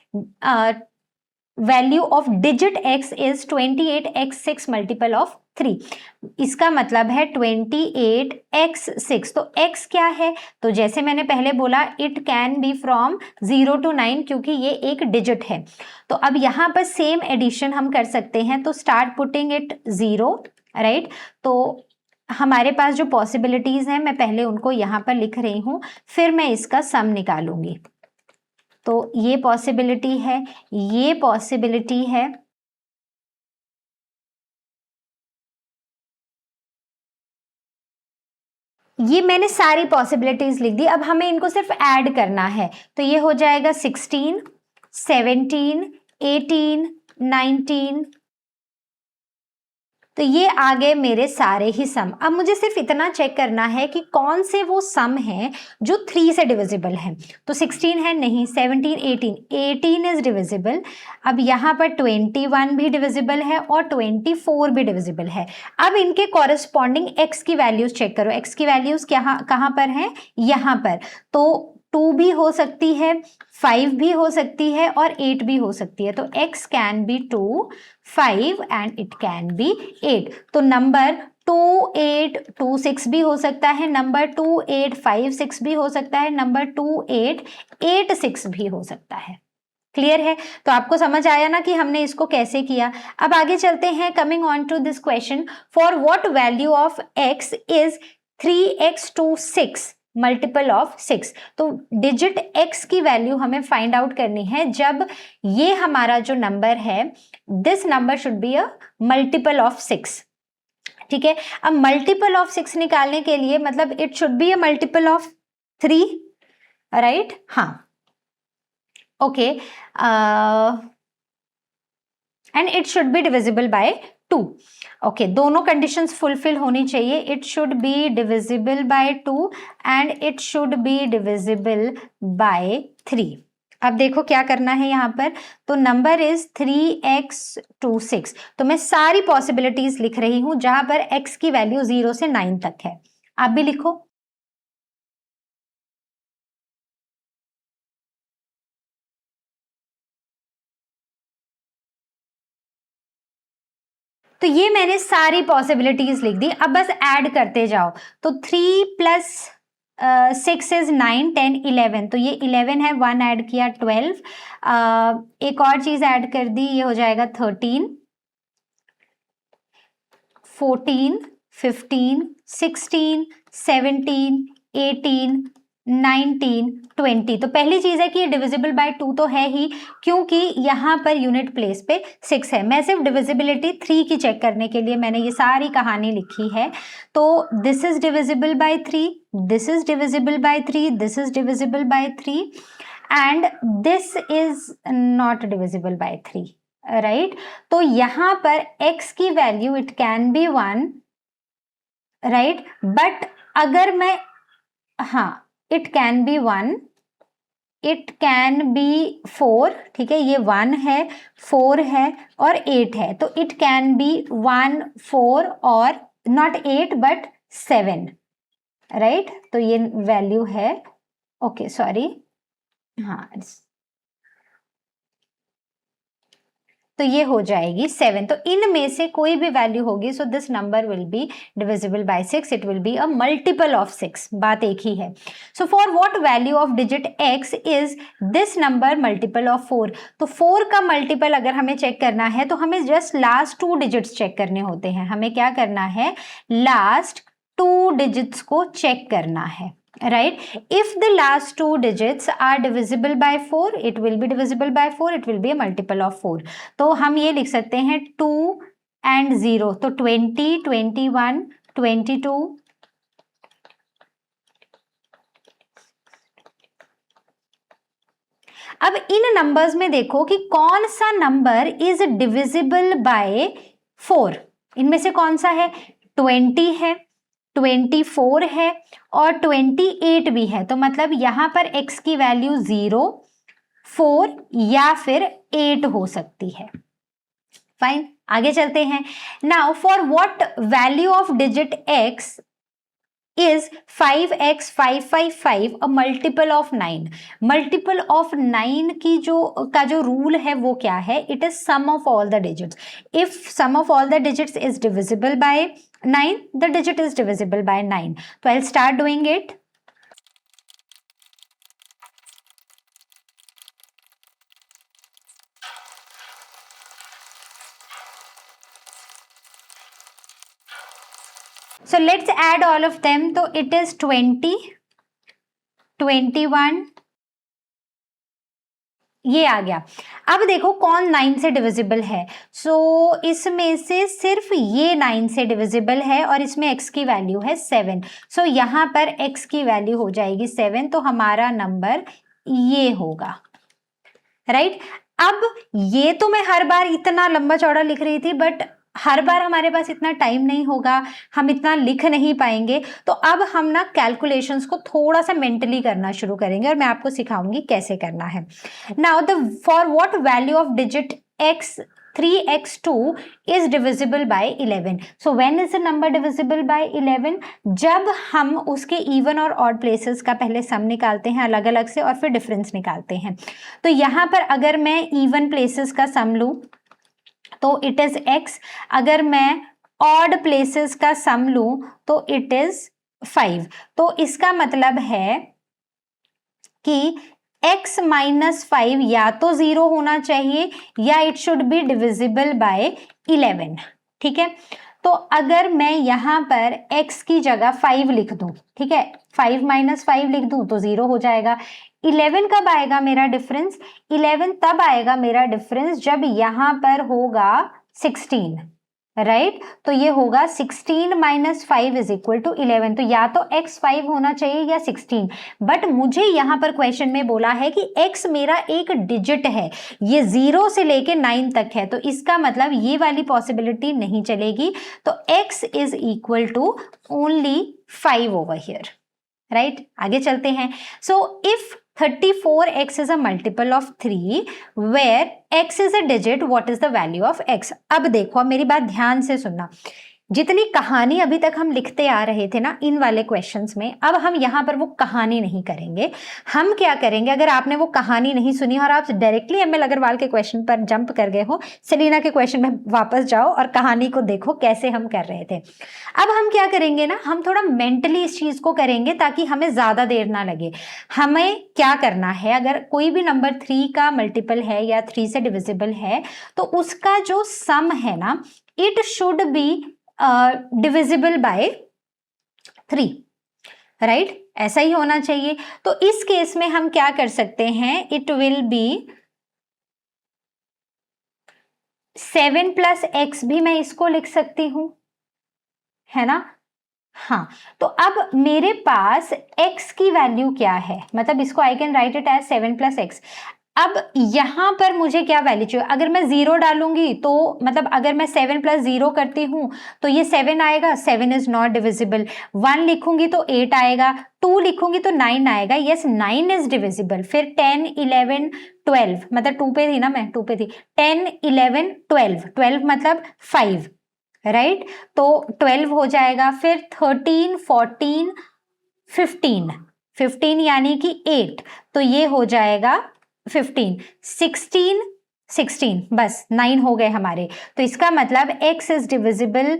value of digit x is 28x6 multiple of 3. इसका मतलब है 28x6. तो x क्या है, तो जैसे मैंने पहले बोला it can be from 0 to 9 क्योंकि ये एक डिजिट है. तो अब यहाँ पर सेम एडिशन हम कर सकते हैं. तो स्टार्ट पुटिंग इट 0, राइट. तो हमारे पास जो पॉसिबिलिटीज हैं मैं पहले उनको यहाँ पर लिख रही हूँ, फिर मैं इसका सम निकालूंगी. तो ये पॉसिबिलिटी है, ये पॉसिबिलिटी है, ये मैंने सारी पॉसिबिलिटीज लिख दी. अब हमें इनको सिर्फ ऐड करना है. तो ये हो जाएगा 16 17 18 19 तो ये आ गए मेरे सारे ही सम। अब मुझे सिर्फ इतना चेक करना है कि कौन से वो सम हैं जो 3 से डिविजिबल हैं। तो 16 है नहीं, 17, 18 इज डिविजिबल। अब यहाँ पर 21 भी डिविजिबल है और 24 भी डिविजिबल है। अब इनके कॉरेस्पॉन्डिंग x की वैल्यूज चेक करो। x की वैल्यूज कहाँ पर हैं, यहाँ पर। तो 2 भी हो सकती है, 5 भी हो सकती है और 8 भी हो सकती है। तो x can be 2, 5 and it can B 8। तो नंबर 2826 भी हो सकता है, नंबर 2856 भी हो सकता है, नंबर 2886 भी हो सकता है। क्लियर है? तो आपको समझ आया ना कि हमने इसको कैसे किया। अब आगे चलते हैं। Coming on to this question, for what value of x is 3x to 6 multiple of 6। तो डिजिट x की वैल्यू हमें फाइंड आउट करनी है जब ये हमारा जो नंबर है, this number should be a multiple of 6। ठीक है, अब मल्टीपल ऑफ 6 निकालने के लिए मतलब it should be a multiple of 3, right? हाँ, okay, and it should be divisible by 2। Okay, दोनों कंडीशंस फुलफिल होनी चाहिए। It should be divisible by 2 and it should be divisible by 3। अब देखो क्या करना है यहाँ पर। तो नंबर इज 3x to 6। तो मैं सारी पॉसिबिलिटीज लिख रही हूं जहां पर x की वैल्यू 0 से 9 तक है। आप भी लिखो। तो ये मैंने सारी पॉसिबिलिटीज लिख दी। अब बस ऐड करते जाओ। तो 3 प्लस 6 इज 9, 10, 11। तो ये 11 है, 1 ऐड किया 12। एक और चीज ऐड कर दी, ये हो जाएगा 13, 14, 15, 16, 17, 18, 19, 20। तो पहली चीज है कि ये डिविजिबल बाय 2 तो है ही, क्योंकि यहाँ पर यूनिट प्लेस पे 6 है। मैं सिर्फ डिविजिबिलिटी 3 की चेक करने के लिए मैंने ये सारी कहानी लिखी है। तो this is divisible by 3, this is divisible by 3, this is divisible by 3 and this is not divisible by 3, right? तो यहां पर x की value it can B 1, right? But अगर मैं, हाँ, it can B 1, it can B 4, ठीक है, ये 1 है, 4 है और 8 है। तो इट कैन बी 1, 4 और नॉट 8 बट 7, राइट? तो ये वैल्यू है, ओके सॉरी, हाँ, तो ये हो जाएगी 7। तो इनमें से कोई भी वैल्यू होगी, so this number will be divisible bye 6, it will be a multiple of 6। बात एक ही है। So for what value of digit x is this number multiple of 4। तो 4 का मल्टीपल अगर हमें चेक करना है तो हमें जस्ट लास्ट 2 डिजिट्स चेक करने होते हैं। हमें क्या करना है, लास्ट 2 डिजिट्स को चेक करना है, right? If the last 2 digits are divisible by 4, it will be divisible by 4, it will be a multiple of 4. तो हम ये लिख सकते हैं 2 and 0, तो 20, 21, 22, अब इन नंबर्स में देखो कि कौन सा नंबर इज डिविजिबल बाय 4। इनमें से कौन सा है, 20 है, 24 है और 28 भी है। तो मतलब यहां पर x की वैल्यू 0, 4 या फिर 8 हो सकती है। फाइन, आगे चलते हैं। Now for what value of digit x is 5x 555 a multiple of 9। Multiple of 9 की जो रूल है वो क्या है, it is sum of all the digits. If sum of all the digits is divisible by 9, the digit is divisible by 9. So I'll start doing it. So let's add all of them. So it is 20, 21, ये आ गया। अब देखो कौन 9 से divisible है। सो इसमें से सिर्फ ये 9 से डिविजिबल है और इसमें x की वैल्यू है 7। सो यहाँ पर x की वैल्यू हो जाएगी 7, तो हमारा नंबर ये होगा, राइट? अब ये तो मैं हर बार इतना लंबा चौड़ा लिख रही थी, बट हर बार हमारे पास इतना टाइम नहीं होगा, हम इतना लिख नहीं पाएंगे, तो अब हम ना कैलकुलेशंस को थोड़ा सा मेंटली करना शुरू करेंगे और मैं आपको सिखाऊंगी कैसे करना है। Now the for what value of digit x 3x2 is divisible by 11. So when is the number divisible by 11? जब हम उसके इवन और ऑड प्लेसेस का पहले सम निकालते हैं अलग अलग से और फिर डिफरेंस निकालते हैं। तो यहाँ पर अगर मैं इवन प्लेसेस का सम लूं तो इट इज x, अगर मैं ऑड प्लेसेस का सम लूं तो इट इज 5। तो इसका मतलब है कि x माइनस 5 या तो 0 होना चाहिए या it should be divisible by 11। ठीक है, तो अगर मैं यहां पर x की जगह 5 लिख दूं, ठीक है, 5 माइनस 5 लिख दूं तो 0 हो जाएगा। 11 कब आएगा मेरा डिफरेंस? 11 तब आएगा मेरा डिफरेंस जब यहां पर होगा 16, राइट? तो ये होगा 16 माइनस 5 इज इक्वल टू 11। तो या तो x 5 होना चाहिए या 16, बट मुझे यहाँ पर क्वेश्चन में बोला है कि x मेरा एक डिजिट है, ये 0 से लेके 9 तक है, तो इसका मतलब ये वाली पॉसिबिलिटी नहीं चलेगी। तो x is equal to only 5 over here, right? आगे चलते हैं। So if 34x is a multiple of 3 where x is a digit, what is the value of x? अब देखो, अब मेरी बात ध्यान से सुनना। जितनी कहानी अभी तक हम लिखते आ रहे थे ना इन वाले क्वेश्चंस में, अब हम यहाँ पर वो कहानी नहीं करेंगे। हम क्या करेंगे, अगर आपने वो कहानी नहीं सुनी और आप डायरेक्टली एमएल अग्रवाल के क्वेश्चन पर जंप कर गए हो, सेलिना के क्वेश्चन में वापस जाओ और कहानी को देखो कैसे हम कर रहे थे। अब हम क्या करेंगे ना, हम थोड़ा मेंटली इस चीज को करेंगे ताकि हमें ज्यादा देर ना लगे। हमें क्या करना है, अगर कोई भी नंबर 3 का मल्टीपल है या 3 से डिविजिबल है तो उसका जो सम है ना, it should be divisible by 3, right? ऐसा ही होना चाहिए। तो इस केस में हम क्या कर सकते हैं, it will be 7 plus x भी मैं इसको लिख सकती हूं, है ना? हाँ, तो अब मेरे पास x की वैल्यू क्या है, मतलब इसको I can write it as 7 plus x. अब यहां पर मुझे क्या वैल्यू चाहिए, अगर मैं 0 डालूंगी तो मतलब अगर मैं 7 प्लस 0 करती हूं तो ये 7 आएगा, 7 इज नॉट डिविजिबल। 1 लिखूंगी तो 8 आएगा, 2 लिखूंगी तो 9 आएगा, यस 9 इज डिविजिबल। फिर 10 11 12, मतलब 2 पे थी ना मैं, 2 पे थी, 10 11 12, 12 मतलब 5, राइट? तो 12 हो जाएगा। फिर 13 14 15, 15 यानी कि 8, तो ये हो जाएगा 15, 16 16, बस 9 हो गए हमारे। तो इसका मतलब x is divisible,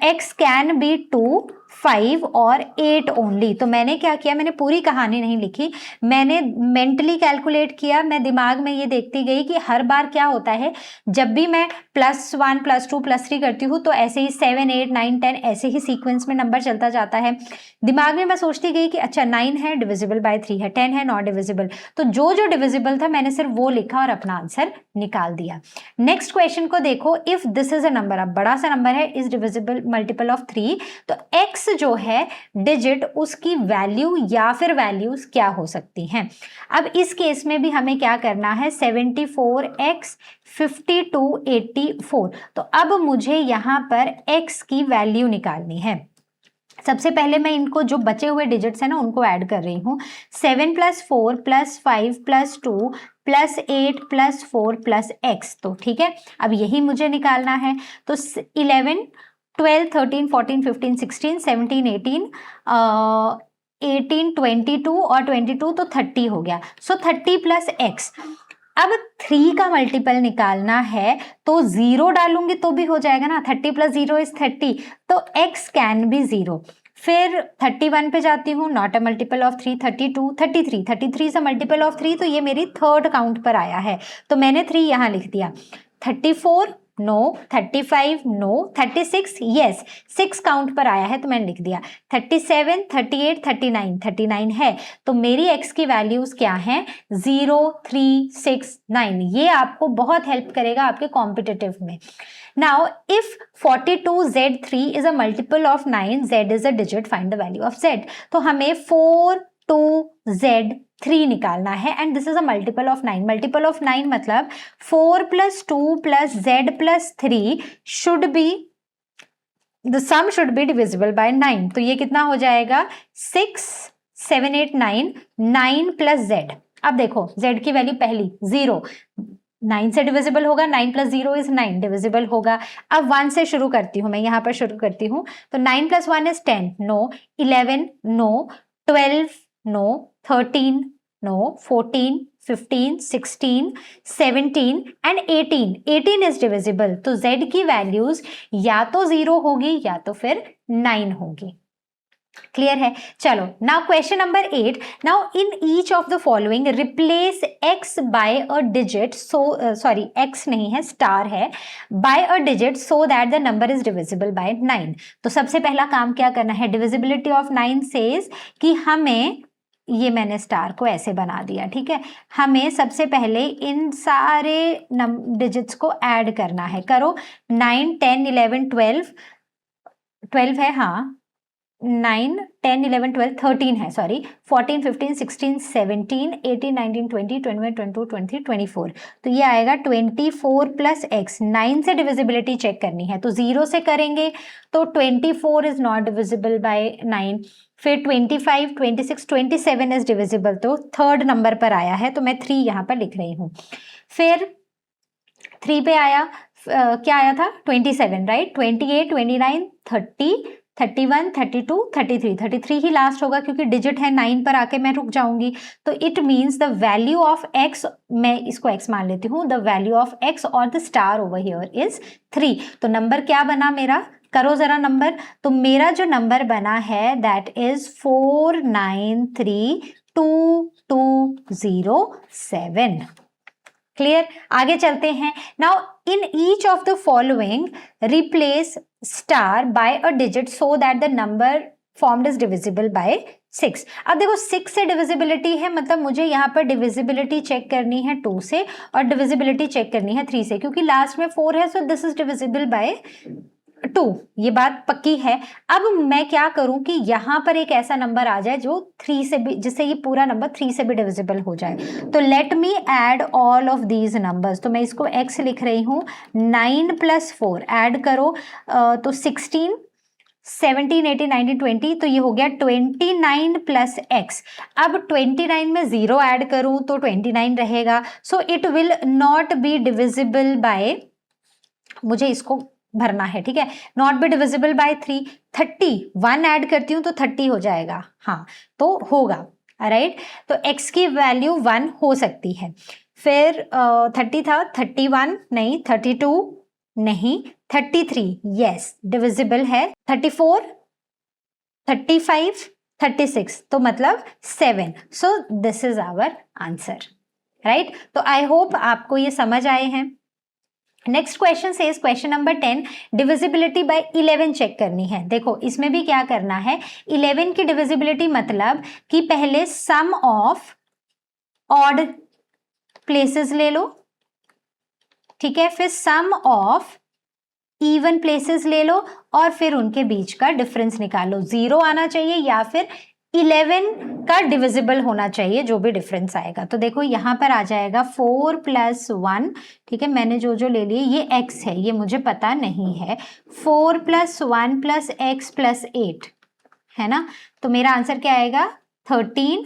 x can be 2 5 और 8 ओनली। तो मैंने क्या किया, मैंने पूरी कहानी नहीं लिखी, मैंने मेंटली कैलकुलेट किया। मैं दिमाग में ये देखती गई कि हर बार क्या होता है, जब भी मैं +1 +2 +3 करती हूँ तो ऐसे ही 7 8 9 10 ऐसे ही सीक्वेंस में नंबर चलता जाता है। दिमाग में मैं सोचती गई कि अच्छा 9 है डिविजिबल बाय 3 है, 10 है नॉट डिविजिबल, तो जो जो डिविजिबल था मैंने सिर्फ वो लिखा और अपना आंसर निकाल दिया। नेक्स्ट क्वेश्चन को देखो, if this is a number, अब बड़ा सा नंबर है, इज डिविजिबल मल्टीपल ऑफ 3, तो x जो है डिजिट, उसकी वैल्यू या फिर वैल्यूज क्या हो सकती हैं। अब इस केस में भी हमें क्या करना है, 74x 52 84, तो अब मुझे यहाँ पर x की वैल्यू निकालनी है। सबसे पहले मैं इनको जो बचे हुए डिजिट्स हैं ना उनको ऐड कर रही हूँ। 7 + 4 + 5 + 2 + 8 + 4 + x, तो ठीक है, अब यही मुझे निकालना है। तो 11 12 13 14 15 16 17 18 18 22 और 22 तो 30 हो गया। सो 30 + x। अब 3 का मल्टीपल निकालना है तो 0 डालूंगी तो भी हो जाएगा ना, 30 + 0 इज 30, तो x कैन बी 0। फिर 31 पे जाती हूँ, नॉट अ मल्टीपल ऑफ 3, 32 33 33 से मल्टीपल ऑफ 3, तो ये मेरी थर्ड काउंट पर आया है, तो मैंने 3 यहाँ लिख दिया। 34 नो, 35 नो, 36 यस, 6 काउंट पर आया है तो मैंने लिख दिया। 37 38 39 39 है, तो मेरी x की वैल्यूज क्या हैं, 0 3 6 9। ये आपको बहुत हेल्प करेगा आपके कॉम्पिटिटिव में। Now if 42z3 is a multiple of 9, z is a digit, find the value of z। तो हमें 4 2z3 निकालना है and this is a multiple of 9. Multiple of 9 मतलब 4 + 2 + z + 3 should be, the sum should be divisible by 9. तो ये कितना हो जाएगा 6 7 8 9 9 + z. अब देखो z की वैल्यू पहली 0, 9 से डिविजिबल होगा, 9 + 0 इज 9, डिविजिबल होगा. अब 1 से शुरू करती हूं, मैं यहां पर शुरू करती हूं. तो 9 + 1 is 10, no. 11 no. 12 no. 13 no. 14 15 16 17 and 18. 18 is divisible. तो z की वैल्यूज या तो 0 होगी या तो फिर 9 होगी. क्लियर है? चलो now question number 8. Now in each of the following replace x by a digit, so sorry x नहीं है, स्टार है, by a digit so that the number is divisible by 9. तो सबसे पहला काम क्या करना है, डिविजिबिलिटी ऑफ 9 सेज कि हमें, ये मैंने स्टार को ऐसे बना दिया, ठीक है, हमें सबसे पहले इन सारे डिजिट्स को ऐड करना है. करो. 9 10 11 12 12 है, हाँ, 9 10 11 12 13 है, सॉरी, 14 15 16 17 18 19 20 21 22 23 24. तो ये आएगा 24 + x. 9 से डिविजिबिलिटी चेक करनी है तो 0 से करेंगे, तो 24 इज नॉट डिविजिबल बाय 9. फिर 25 26 27 इज डिविजिबल, तो थर्ड नंबर पर आया है, तो मैं 3 यहाँ पर लिख रही हूँ. फिर 3 पे आया, क्या आया था 27, राइट. 28 29 30 31 32 33. 33 ही लास्ट होगा क्योंकि डिजिट है, 9 पर आके मैं रुक जाऊंगी. तो it means the value of x, मैं इसको x मान लेती हूँ, द वैल्यू ऑफ x और the star over here is 3. तो नंबर क्या बना मेरा, करो जरा नंबर. तो मेरा जो नंबर बना है दैट इज 493207. क्लियर? आगे चलते हैं. Now in each of the following replace star by a digit so that the number formed is divisible bye 6. अब देखो 6 से डिविजिबिलिटी है, मतलब मुझे यहाँ पर डिविजिबिलिटी चेक करनी है 2 से और डिविजिबिलिटी चेक करनी है 3 से, क्योंकि लास्ट में 4 है, so this is divisible by 2. ये बात पक्की है. अब मैं क्या करूं कि यहां पर एक ऐसा नंबर आ जाए जो 3 से भी, जिससे ये पूरा नंबर 3 से भी डिविजिबल हो जाए. तो let me add all of these numbers. तो मैं इसको x लिख रही हूं. 9 + 4 ऐड करो, तो 16 17 18 19 20. तो ये हो गया 29 + x. अब 29 में 0 ऐड करूं तो 29 रहेगा. So it will not be divisible bye, मुझे इसको भरना है, ठीक है, not be divisible by 3. 31 add करती हूँ तो 30 हो जाएगा, हाँ, तो होगा, राइट. तो x की वैल्यू 1 हो सकती है. फिर 30 था, 31 नहीं, 32 नहीं, 33 यस डिविजिबल है, 34 35 36, तो मतलब 7. So this is our answer, right. तो आई होप आपको ये समझ आए हैं. Next question says, question number 10, divisibility by 11 check करनी है. देखो इसमें भी क्या करना है, 11 की डिविजिबिलिटी मतलब कि पहले सम ऑफ ऑड प्लेसेस ले लो, ठीक है, फिर सम ऑफ इवन प्लेसेस ले लो और फिर उनके बीच का डिफरेंस निकालो. 0 आना चाहिए या फिर 11 का डिविजिबल होना चाहिए, जो भी डिफरेंस आएगा. तो देखो यहाँ पर आ जाएगा 4 + 1, ठीक है, मैंने जो जो ले लिए, ये x है, ये मुझे पता नहीं है. 4 + 1 + x + 8 है ना. तो मेरा आंसर क्या आएगा 13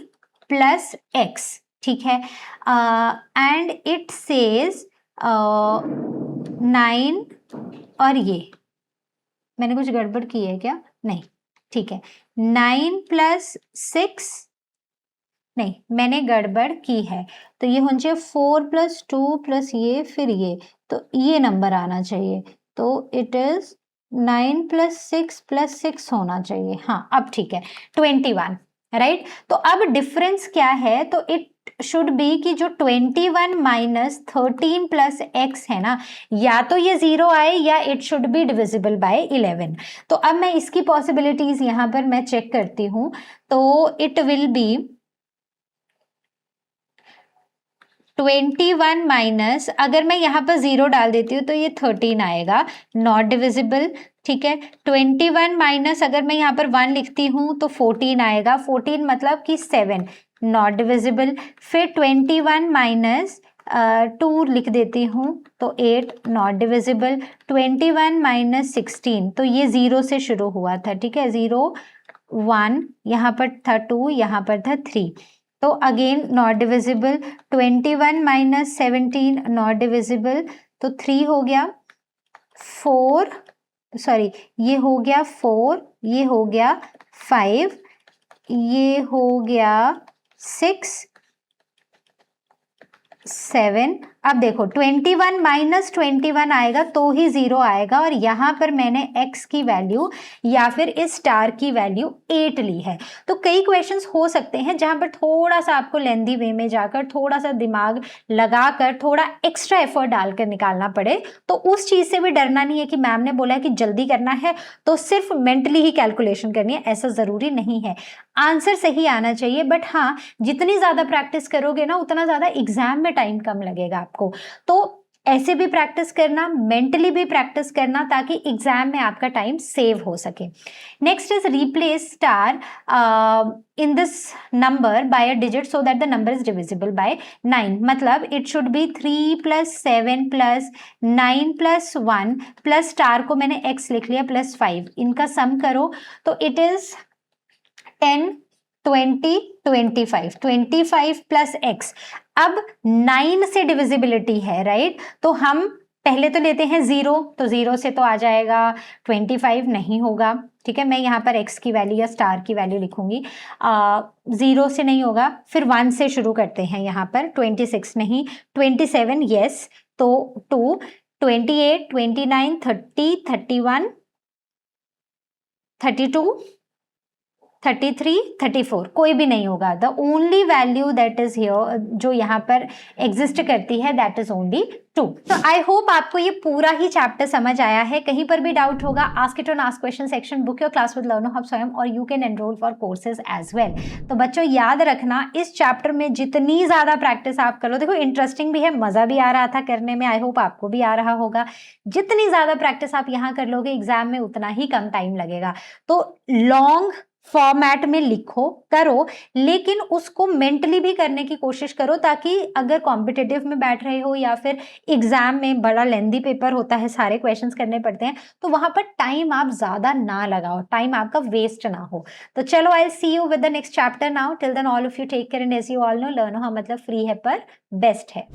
+ x, ठीक है. एंड इट सेज 9, और ये मैंने कुछ गड़बड़ की है क्या, नहीं, ठीक है. 9 + 6 नहीं, मैंने गड़बड़ की है, तो ये होना चाहिए 4 + 2 + ये फिर ये, तो ये नंबर आना चाहिए. तो इट इज 9 + 6 + 6 होना चाहिए, हाँ अब ठीक है, 21, राइट. तो अब डिफरेंस क्या है, तो इट शुड बी कि जो 21 - 13 + x है ना, या तो ये 0 आए या it should be divisible by 11. तो अब मैं इसकी पॉसिबिलिटीज यहाँ पर मैं चेक करती हूँ. तो इट विल बी 21 - अगर मैं यहाँ पर 0 डाल देती हूँ तो ये 13 आएगा, नॉट डिविजिबल. ठीक है। 21 माइनस, अगर मैं यहाँ पर 1 लिखती हूँ तो 14 आएगा, 14 मतलब कि 7, नॉट डिविजिबल। फिर 21 माइनस 2 लिख देती हूँ तो 8, नॉट डिविजिबल। 21 माइनस 16, तो ये 0 से शुरू हुआ था, ठीक है, 0 1, यहाँ पर था 2, यहाँ पर था 3, तो again not divisible. 21 minus 17, not divisible, तो 3 हो गया, 4 सॉरी, ये हो गया 4, ये हो गया 5, ये हो गया 6, 7। अब देखो 21 माइनस 21 आएगा तो ही 0 आएगा, और यहाँ पर मैंने x की वैल्यू या फिर इस स्टार की वैल्यू 8 ली है। तो कई क्वेश्चंस हो सकते हैं जहाँ पर थोड़ा सा आपको लेंथी वे में जाकर थोड़ा सा दिमाग लगाकर थोड़ा एक्स्ट्रा एफर्ट डालकर निकालना पड़े, तो उस चीज़ से भी डरना नहीं है कि मैम ने बोला है कि जल्दी करना है तो सिर्फ मेंटली ही कैलकुलेशन करनी है, ऐसा ज़रूरी नहीं है। आंसर सही आना चाहिए, बट हाँ, जितनी ज़्यादा प्रैक्टिस करोगे ना उतना ज़्यादा एग्जाम में टाइम कम लगेगा आपको। तो ऐसे भी प्रैक्टिस करना, मेंटली भी प्रैक्टिस करना, ताकि एग्जाम में आपका टाइम सेव हो सके। Next is replace star in this number by a digit so that the number is divisible by 9, मतलब it should B 3 plus 7 plus 9 plus 1 plus star को मैंने x लिख लिया प्लस 5, इनका सम करो तो इट इज 10, 20, 25, 25 प्लस x। अब 9 से डिविजिबिलिटी है, राइट, तो हम पहले तो लेते हैं 0, तो 0 से तो आ जाएगा 25, नहीं होगा, ठीक है, मैं यहाँ पर x की वैल्यू या स्टार की वैल्यू लिखूंगी, 0 से नहीं होगा। फिर 1 से शुरू करते हैं, यहाँ पर 26 नहीं, 27 यस, तो 2, 28, 29, 30, 31, 32, 33, 34, कोई भी नहीं होगा। The only value that is here, जो यहाँ पर एग्जिस्ट करती है, दैट इज ओनली 2। तो आई होप आपको ये पूरा ही चैप्टर समझ आया है। कहीं पर भी डाउट होगा, ask it on ask question section, book your class with Learnohub Swayam, और you can enrol for courses as well. तो बच्चों याद रखना, इस चैप्टर में जितनी ज्यादा प्रैक्टिस आप करो, देखो इंटरेस्टिंग भी है, मजा भी आ रहा था करने में, आई होप आपको भी आ रहा होगा। जितनी ज्यादा प्रैक्टिस आप यहाँ कर लोगे एग्जाम में, उतना ही कम टाइम लगेगा। तो लॉन्ग फॉर्मेट में लिखो, करो, लेकिन उसको मेंटली भी करने की कोशिश करो, ताकि अगर कॉम्पिटिटिव में बैठ रहे हो या फिर एग्जाम में बड़ा लेंदी पेपर होता है, सारे क्वेश्चंस करने पड़ते हैं, तो वहां पर टाइम आप ज्यादा ना लगाओ, टाइम आपका वेस्ट ना हो। तो चलो, I see you with the next chapter now. Till then all of you take care, and as you all know, लर्नो हाँ मतलब फ्री है पर बेस्ट है।